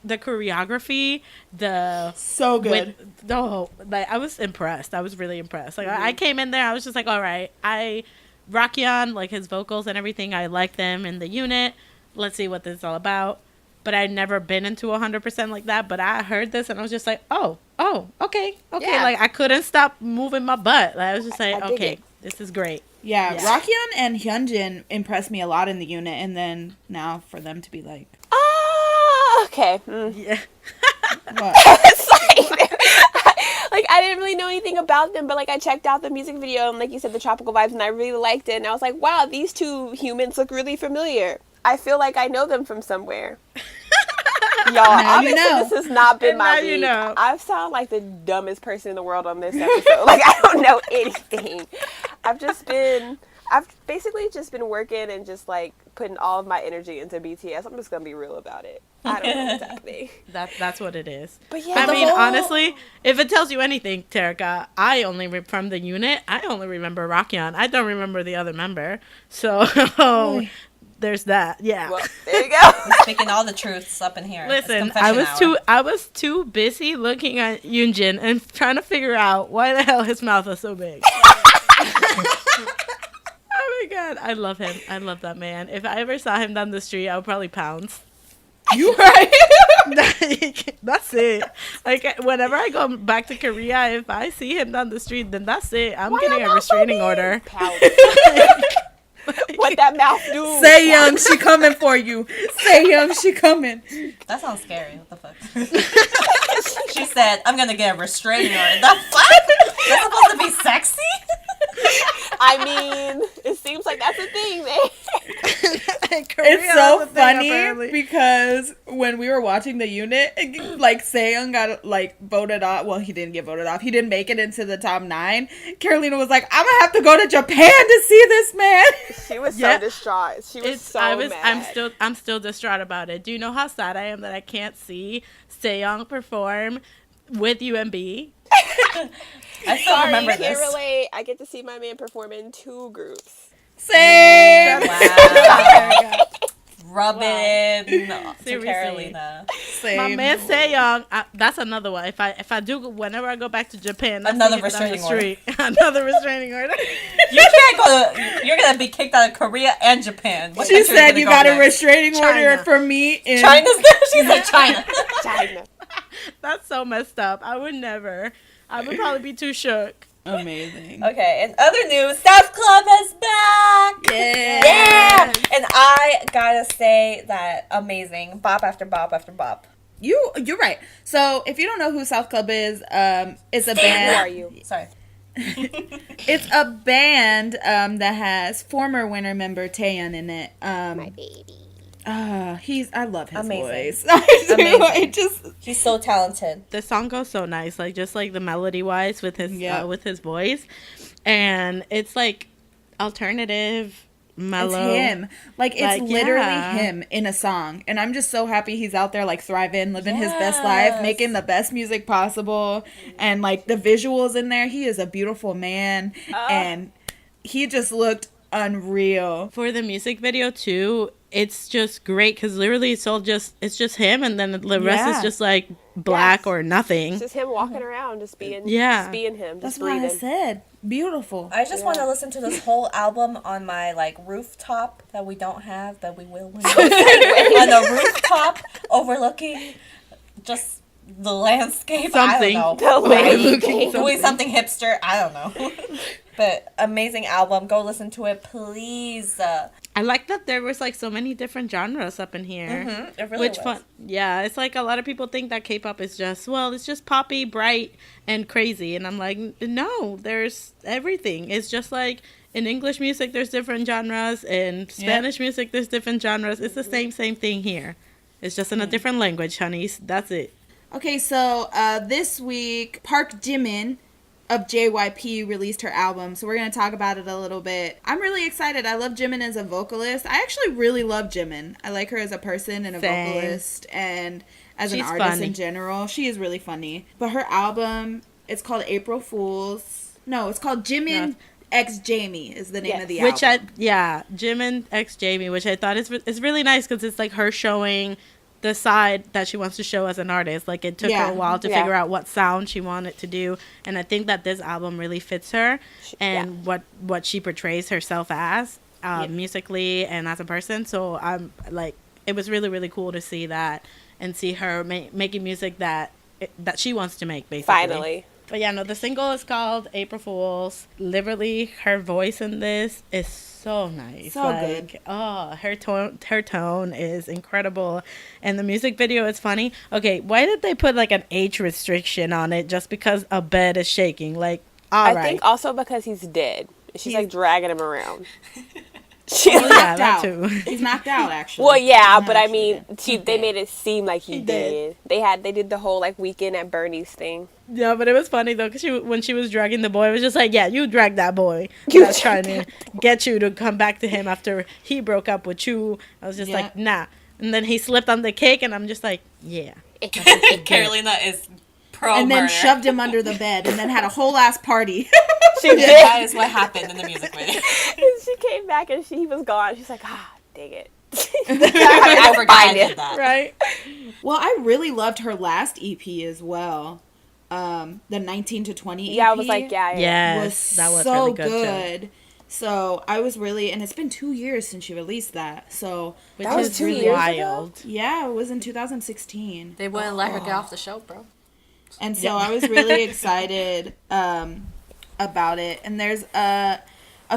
choreography, the So good. like I was impressed. I was really impressed. Like I came in there, I was just like, all right, Rakyeon, like his vocals and everything, I like them in the unit. Let's see what this is all about. But I'd never been into 100% like that. But I heard this and I was just like, oh, okay. Yeah. Like I couldn't stop moving my butt. Like, I was just like, I dig okay, it. this is great. Yeah, Yeah. Rakyeon and Hyunjin impressed me a lot in the unit, and then now for them to be like, Okay. Yeah. what? It's like I didn't really know anything about them, but like I checked out the music video and like you said, the tropical vibes, and I really liked it. And I was like, wow, these two humans look really familiar. I feel like I know them from somewhere. Y'all, Now you obviously know. this has not been And my now week. you know. I sound like the dumbest person in the world on this episode. Like I don't know anything. I've basically just been working and just like putting all of my energy into BTS. I'm just gonna be real about it. I don't know what's happening. That's what it is. But yeah, I the mean, whole- honestly, if it tells you anything, Terika, I only from the unit, I only remember Rakyeon. I don't remember the other member. So there's that. Yeah. Well, there you go. Speaking all the truths up in here. It's Listen, confession hour. I was too busy looking at Yoonjin and trying to figure out why the hell his mouth is so big. Oh my God, I love him. I love that man. If I ever saw him down the street, I would probably pounce. You right? That's it. Like whenever I go back to Korea, if I see him down the street, then that's it. I'm Why getting your a mouth so restraining big? order. Pout. What that mouth do? Say young, she coming for you. Say young, she coming. That sounds scary. What the fuck? She said, I'm gonna get a restraining order. The fuck? That's supposed to be sexy? I mean, it seems like that's a thing, man. It's so funny because when we were watching the unit, like Seung got like voted off. Well, he didn't get voted off. He didn't make it into the top 9. Carolina was like, "I'm gonna have to go to Japan to see this man." She was Yeah. so distraught. She was mad. I'm still distraught about it. Do you know how sad I am that I can't see Seong perform with UMB? I still Sorry, remember can't this. relate. I get to see my man perform in 2 groups. Same. Wow. Rub it in to Seriously. Carolina. Same. My man Seong, that's another one. If I do, whenever I go back to Japan, that's Another the hit down the restraining order. street. Another restraining order. You can't go to. You're gonna be kicked out of Korea and Japan. What She country said gonna you go got a next? restraining order China. for me in China's there. She said China. China. That's so messed up. I would never. I would probably be too shook. Amazing. Okay, in other news, South Club is back! Yeah. Yeah! And I gotta say that amazing. Bop after bop after bop. You're right. So if you don't know who South Club is, it's a Who band. are you? Sorry. It's a band that has former winner member Taeyeon in it. My baby. I love his Amazing. voice. I do. Amazing. I just He's so talented. The song goes so nice, like just like the melody wise with his Yeah. with his voice, and it's like alternative, mellow. it's him. Like it's Like, literally yeah. him in a song, and I'm just so happy he's out there like thriving, living his best life, Yes. making the best music possible, and like the visuals in there. He is a beautiful man, and he just looked unreal. For the music video too, it's just great because literally it's just him, and then the rest Yeah. is just like black Yes. or nothing. It's just him walking around, just being, Yeah. just being him, That's just why I breathing. said beautiful. I just want to listen to this whole album on my like rooftop that we don't have, but we will one day. On the rooftop overlooking just the landscape. Something. I don't know. The Right? landscape. Doing something hipster. I don't know. But amazing album. Go listen to it, please. I like that there was like so many different genres up in here. It really Which was. fun? Yeah, it's like a lot of people think that K-pop is just it's just poppy, bright, and crazy, and I'm like, no, there's everything. It's just like in English music, there's different genres. In Spanish music, there's different genres. It's the same thing here. It's just in a different language, honeys. That's it. Okay, so this week Park Jimin of JYP released her album, so we're going to talk about it a little bit. I'm really excited. I love Jimin as a vocalist. I actually really love Jimin. I like her as a person and a vocalist, and as an artist in general. She is really funny. But her album, it's called April Fools. No, it's called Jimin X Jamie is the name of the album. Jimin X Jamie, which I thought is really nice because it's like her showing the side that she wants to show as an artist. Like, it took her a while to figure out what sound she wanted to do, and I think that this album really fits her and what she portrays herself as musically and as a person. So I'm like, it was really, really cool to see that and see her making music that she wants to make, basically. Finally. But yeah, no, the single is called April Fools. Literally, her voice in this is so nice. So good. Oh, her tone is incredible. And the music video is funny. Okay, why did they put like an age restriction on it just because a bed is shaking? Like, I think also because he's dead. She's like dragging him around. He's knocked out. He's knocked out, actually. Well, yeah, but I mean, they made it seem like he did. They did the whole like Weekend at Bernie's thing. Yeah, but it was funny though, because when she was dragging the boy, it was just like, yeah, you drag that boy. That's trying to get you to come back to him after he broke up with you. I was just like, nah. And then he slipped on the cake, and I'm just like, yeah. Carolina is pro and then murder. Shoved him under the bed, and then had a whole ass party. She did. That is what happened in the music video. And she came back, and he was gone. She's like, dang it. I forgot that. Right? Well, I really loved her last EP as well. The 19 to 20 EP. Yeah, I was like, Yes, that was so really good too. So I was really, and it's been 2 years since she released that. So Which that was is 2 really years wild. ago? Yeah, it was in 2016. They wouldn't let her get off the show, bro. And so I was really excited about it. And there's a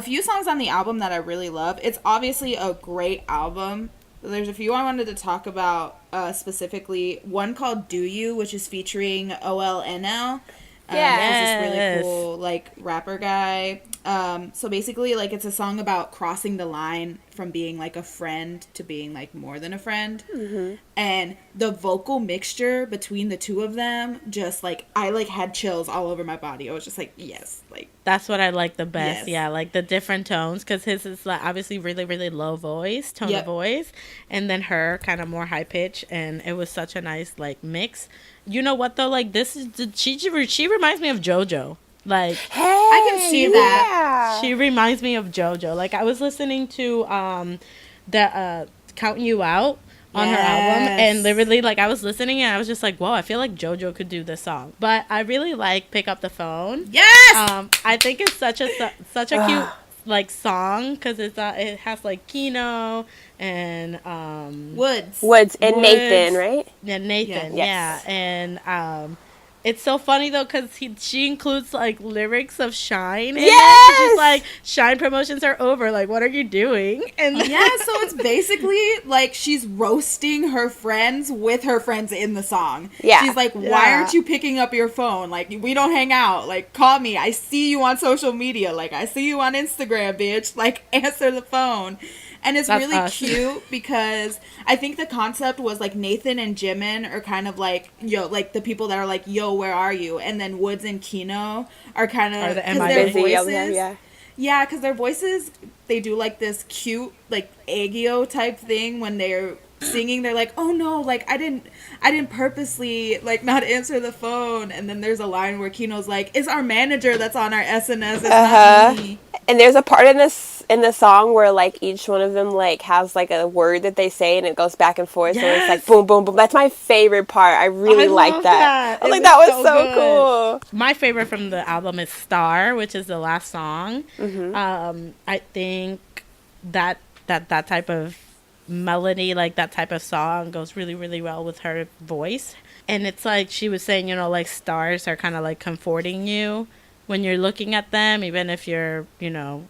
few songs on the album that I really love. It's obviously a great album. There's a few I wanted to talk about specifically. One called Do You, which is featuring OLNL. He's this really cool, like, rapper guy. So basically, like, it's a song about crossing the line from being, like, a friend to being, like, more than a friend. Mm-hmm. And the vocal mixture between the two of them, just, like, I, like, had chills all over my body. I was just like, yes, like. That's what I like the best. Yes. Yeah, like the different tones, because his is like obviously really, really low tone of voice, and then her kind of more high pitch, and it was such a nice like mix. You know what though? Like this is she reminds me of JoJo. Like I can see that. She reminds me of JoJo. Like I was listening to the Counting You Out on her album, and literally like I was listening and I was just like, whoa, I feel like JoJo could do this song. But I really like Pick Up the Phone. Yes. I think it's such a cute like song because it has like Kino and Woods and Nathan, right? Yeah, Nathan. Yes. Yeah, and it's so funny though because she includes like lyrics of Shine in it. She's like, Shine promotions are over. Like, what are you doing? And so it's basically like she's roasting her friends with her friends in the song. Yeah, she's like, why aren't you picking up your phone? Like, we don't hang out. Like, call me. I see you on social media. Like, I see you on Instagram, bitch. Like, answer the phone. And it's really cute because I think the concept was like Nathan and Jimin are kind of like, like the people that are like, yo, where are you? And then Woods and Kino are kind of, because their voices, because their voices, they do like this cute, like aegyo type thing when they're singing. They're like, oh no, like I didn't purposely like not answer the phone. And then there's a line where Kino's like, it's our manager that's on our SNS, it's not me. And there's a part in the song where like each one of them like has like a word that they say and it goes back and forth. So it's like boom, boom, boom. That's my favorite part. I really like that. I was like, that was so cool. My favorite from the album is Star, which is the last song. Mm-hmm. I think that type of melody, like that type of song goes really, really well with her voice. And it's like she was saying, you know, like stars are kind of like comforting you when you're looking at them, even if you're, you know,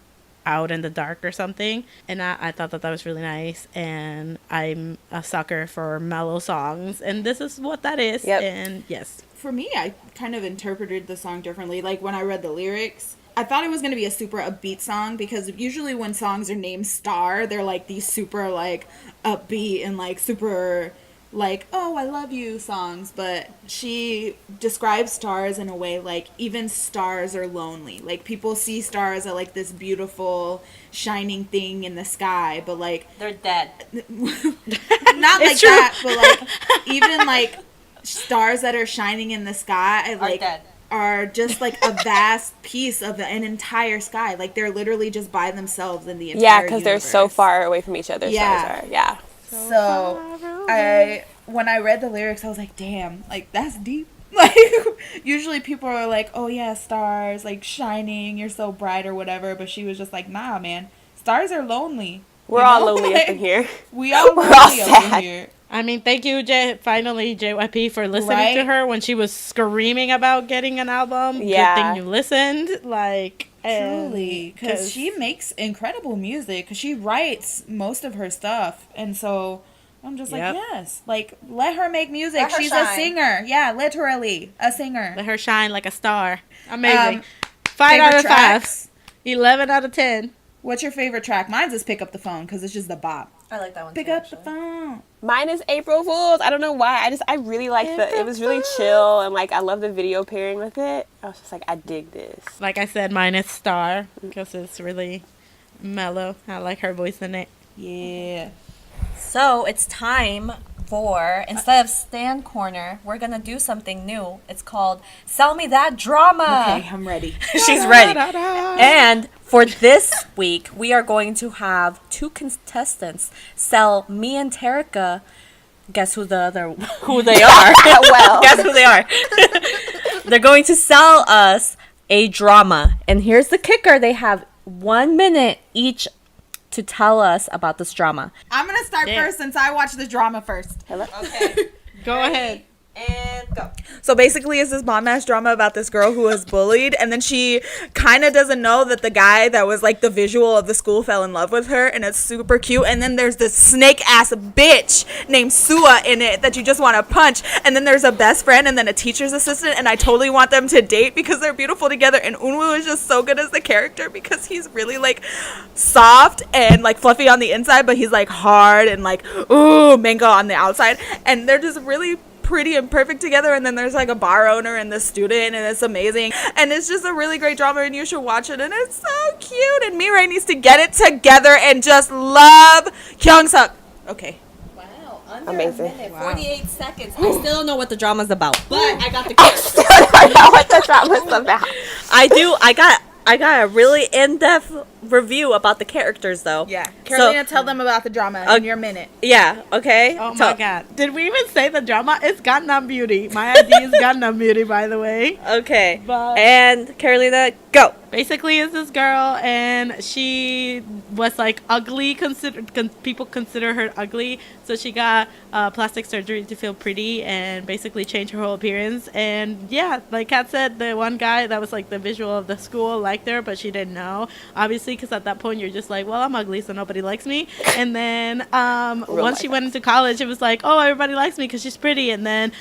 out in the dark or something. And I thought that was really nice. And I'm a sucker for mellow songs. And this is what that is. Yep. And yes. For me, I kind of interpreted the song differently. Like when I read the lyrics, I thought it was going to be a super upbeat song because usually when songs are named Star, they're like these super like upbeat and like super like, oh, I love you songs, but she describes stars in a way like even stars are lonely. Like people see stars as like this beautiful shining thing in the sky, but like They're dead. not like true. that, but like even like stars that are shining in the sky like dead. are just like a vast piece of an entire sky. Like they're literally just by themselves in the entire because they're so universe. far away from each other. Yeah. Stars are. Yeah. So when I read the lyrics, I was like, damn, like that's deep. Like usually people are like, oh yeah, stars, like shining, you're so bright or whatever. But she was just like, nah, man, stars are lonely. We're all lonely up in here. We all We're all lonely up in sad. here. I mean, thank you, finally, JYP, for listening Right? to her when she was screaming about getting an album. Yeah. Good thing you listened. Like, Truly, because she makes incredible music. Because she writes most of her stuff, and so I'm just Yep. like, yes, like let her make music. Let her She's shine. a singer. Yeah, literally a singer. let her shine like a star. Amazing. 5 Favorite out of 5. tracks? 11 out of 10. What's your favorite track? Mine's is "Pick Up the Phone" because it's just the bop. I like that one Pick too, up actually. the phone. Mine is April Fool's. I don't know why. I really like it was really chill, and like I love the video pairing with it. I was just like, I dig this. Like I said, mine is Star because it's really mellow. I like her voice in it. Yeah. So it's time for, instead of Stand Corner, we're going to do something new. It's called Sell Me That Drama. Okay, I'm ready. She's ready. And for this week, we are going to have 2 contestants sell me and Terica. Guess who they are? Well. Guess who they are? They're going to sell us a drama. And here's the kicker. They have 1 minute each to tell us about this drama. I'm gonna start first since I watched the drama first. Okay. Go ahead. And go. So basically, it's this bomb ass drama about this girl who was bullied, and then she kind of doesn't know that the guy that was like the visual of the school fell in love with her, and it's super cute. And then there's this snake ass bitch named Sua in it that you just want to punch. And then there's a best friend, and then a teacher's assistant, and I totally want them to date because they're beautiful together. And Unwoo is just so good as the character because he's really like soft and like fluffy on the inside, but he's like hard and like ooh mango on the outside, and they're just really pretty and perfect together. And then there's like a bar owner and the student, and it's amazing, and it's just a really great drama, and you should watch it, and it's so cute. And Mirai needs to get it together and just love Kyungsuk. Okay. Wow. Under Amazing. a minute, 48 seconds. I still don't know what the drama's about, but I got the I don't know what the drama's about. I got a really in-depth review about the characters, though. Yeah, So- Carolina, tell them about the drama in your minute. Yeah, okay. Oh my god. Did we even say the drama? It's Gangnam Beauty. My ID is Gangnam Beauty, by the way. Okay. But- And Carolina, go. Basically, it's this girl, and she was like ugly. People consider her ugly, so she got plastic surgery to feel pretty and basically change her whole appearance. And yeah, like Kat said, the one guy that was like the visual of the school liked her, but she didn't know, obviously, because at that point you're just like, well, I'm ugly, so nobody likes me. And then once she went into college, it was like, oh, everybody likes me because she's pretty. And then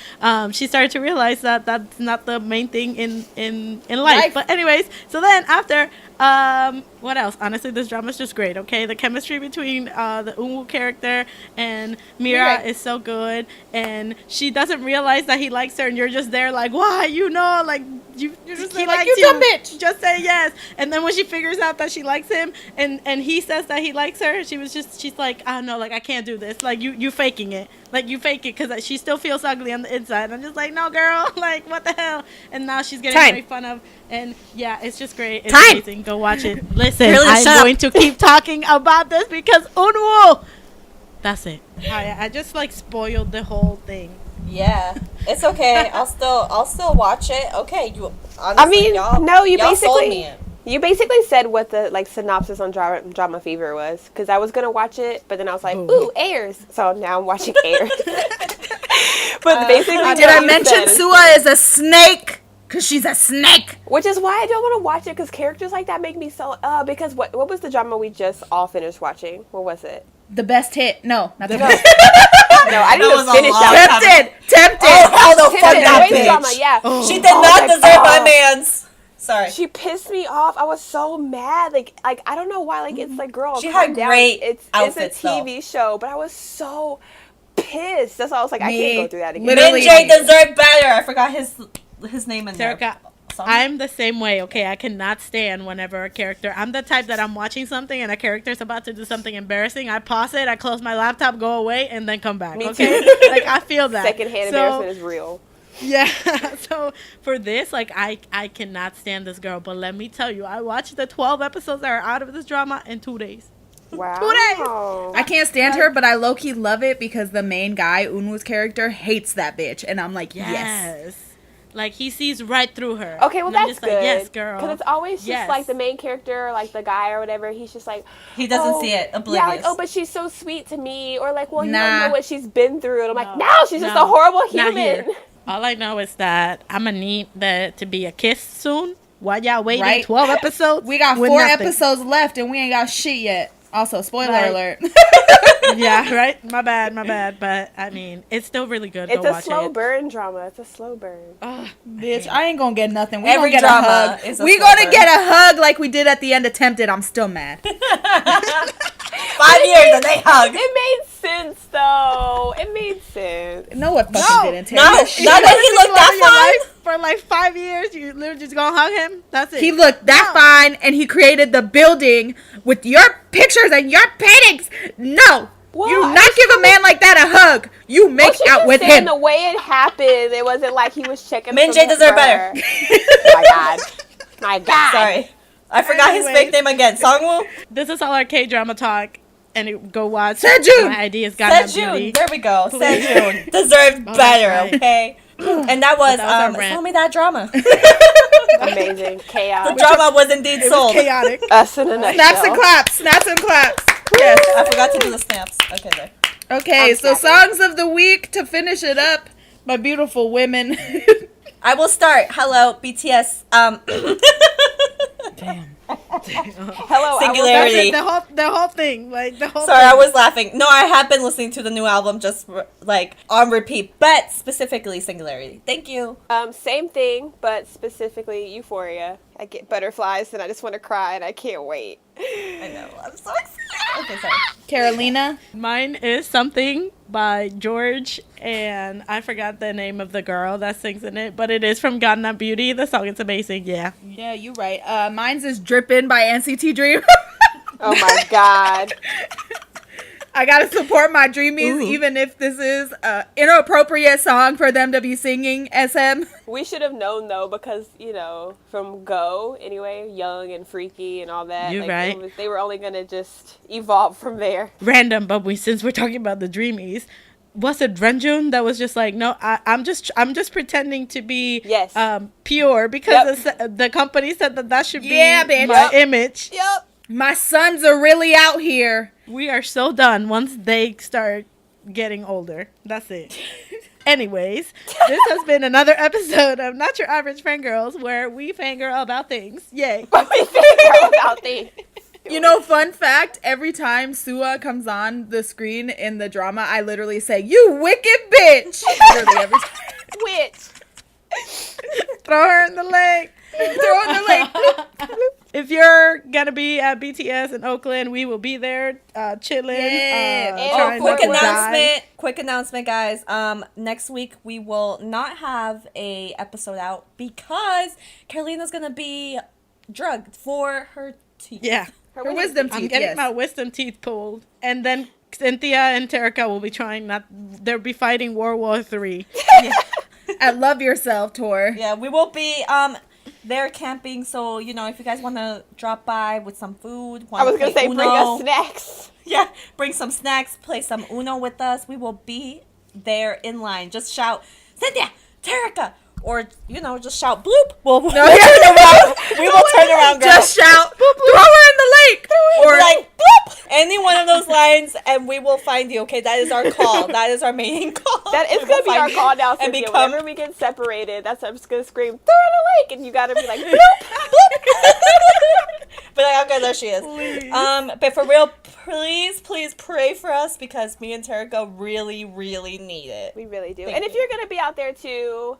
she started to realize that that's not the main thing in life. But anyways, so then after what else? Honestly, this drama is just great. Okay, the chemistry between the Unwoo character and Mira is so good, and she doesn't realize that he likes her, and you're just there like, why? You know, like you're just He like, likes you you, dumb bitch. just say yes. And then when she figures out that she likes him, and he says that he likes her, she's like, I don't know, like I can't do this. Like you faking it. Like you fake it because she still feels ugly on the inside. I'm just like, no, girl, like what the hell? And now she's getting made fun of, and yeah, it's just great. It's amazing. Go watch it. Listen, Really, I'm shut up. going to keep talking about this because Unwoo. That's it. I just like spoiled the whole thing. Yeah, it's okay. I'll still watch it. Okay, you. Honestly, I mean, no, you y'all sold basically me it. you basically said what the like synopsis on Drama Fever was, because I was gonna watch it, but then I was like, ooh, Airs. So now I'm watching Airs. But basically, Did I mention Sua is a snake? Because she's a snake. Which is why I don't want to watch it, because characters like that make me so because what was the drama we just all finished watching? What was it? The best hit. No, not the No. best. No, I didn't That even was a finish long that. time. Tempted. Oh, the fuck Tempted that Away bitch. drama, yeah. She did not my deserve God. my man's. Sorry. She pissed me off. I was so mad. Like I don't know why. Like it's like, girl, She calm had down. great It's outfits, a TV show, but I was so pissed. pissed. That's why I was like, I can't go through that again. Literally. Min Jae deserved better. I forgot his name in there. Terica, I'm the same way, okay? I cannot stand whenever a character... I'm the type that I'm watching something and a character's about to do something embarrassing. I pause it, I close my laptop, go away, and then come back, Me okay? too. Like, I feel that. Secondhand embarrassment is real. Yeah, so for this, like, I cannot stand this girl. But let me tell you, I watched the 12 episodes that are out of this drama in 2 days. Wow. 2 days. I can't stand her, but I low-key love it because the main guy, Unwoo's character, hates that bitch. And I'm like, yes. Like, he sees right through her. Okay, well, And I'm that's just good. like, yes, girl. Because it's always just, like, Yes. the main character, like, the guy or whatever, he's just like... He doesn't see it. Oblivious. Yeah, like, oh, but she's so sweet to me. Or, like, well, you Nah. don't know what she's been through. And I'm like, No. no, she's just a horrible Not human. here. All I know is that I'm going to need there to be a kiss soon. While y'all waiting Right. 12 episodes. We got with 4 nothing. episodes left and we ain't got shit yet. Also, spoiler Right. alert. Yeah, right? My bad. But, I mean, it's still really good. It's Go a watch slow it. burn drama. It's a slow burn. Ugh. Bitch, I ain't gonna get nothing. We Every gonna get a drama hug. is a We slow gonna burn. get a hug like we did at the end of Tempted. I'm still mad. 5 years and they hug. It made sense, though. It made sense. No, what fucking didn't. No, Terry. not that he looked that fine. For like 5 years, you literally just gonna hug him? That's it. He looked that fine, and he created the building with your pictures and your paintings. No, Well, you I not was give a man like that a hug. You Well, make she out just with saying him. the way it happened, it wasn't like he was checking. Min for Jae deserved her. better. My God. My God. Sorry. I forgot his Anyways. fake name again. Songwoo? This is all our K-drama talk. And go watch. Sejun! My ID is Gangnam Sejun. Beauty. There we go. Please. Sejun. Deserved Oh, that's better, right. okay? And that was, That was our rant. tell me that drama. Amazing. The Chaos. drama was indeed It was sold. chaotic. Us in a nutshell. Snaps and claps. Snaps and claps. Yes, I forgot to do the snaps. Okay, there. Okay, I'm so snapping. songs of the week to finish it up. My beautiful women. I will start. Hello, BTS. Damn. Hello. Singularity. That's it, the whole thing. Like, the whole Sorry, thing. I was laughing. No, I have been listening to the new album just like on repeat, but specifically Singularity. Thank you. Same thing, but specifically Euphoria. I get butterflies and I just want to cry and I can't wait. I know. I'm so excited. Okay, sorry. Carolina. Mine is Something by George, and I forgot the name of the girl that sings in it, but it is from Gangnam Beauty. The song is amazing, yeah. Yeah, you right. Mine's is Drippin' by NCT Dream. Oh my God. I gotta support my dreamies, even if this is an inappropriate song for them to be singing SM. We should have known though, because from Go anyway, young and freaky and all that. You're right. They were only gonna just evolve from there. Random, but since we're talking about the Dreamies, was it Renjun that was just like, no, I'm just pretending to be pure because the company said that should be bitch. my image. Yep. My sons are really out here. We are so done once they start getting older. That's it. Anyways, this has been another episode of Not Your Average Fangirls, where we fangirl about things. Yay. We figure about things. You know, fun fact, every time Sua comes on the screen in the drama, I literally say, "You wicked bitch!" Literally every time. Witch. Throw her in the lake. Throw in the lake. If you're gonna be at BTS in Oakland, we will be there, chilling. Yeah. And Quick announcement, guys. Next week we will not have a episode out because Carolina's gonna be drugged for her teeth. Yeah, Her wisdom teeth. I'm getting Yes. my wisdom teeth pulled, and then Cynthia and Terica will be they'll be fighting World War III. At Love Yourself tour. Yeah, we will be there camping. So if you guys want to drop by with some food, I was gonna say bring us snacks. Yeah, bring some snacks, play some Uno with us. We will be there in line. Just shout, Cynthia, Terica, or just shout bloop. We'll turn around. We will turn around, girl. Just shout, throw her in the lake. Or like bloop, any one of those lines, and we will find you. Okay, that is our call. That is our main call. That is We gonna will be our find you call now, and Cynthia. become. Whenever we get separated, I'm just gonna scream, throw her in the lake, and you gotta be like, bloop. But like, okay, there she is. Please. But for real, please pray for us because me and Terica really, really need it. We really do. Thank And if you. you're gonna be out there too,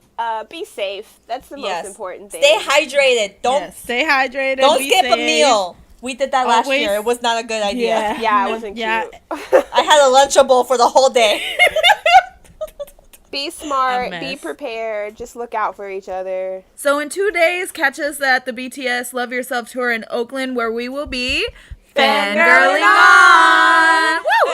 be safe. That's the most important thing. Stay hydrated. Don't Yes. Stay hydrated. don't be skip a safe. meal. We did that last Always- year. It was not a good idea. Yeah. Yeah, it wasn't Yeah. cute. I had a Lunchable for the whole day. Be smart. Be prepared. Just look out for each other. So in 2 days, catch us at the BTS Love Yourself tour in Oakland, where we will be fangirling on. Woo!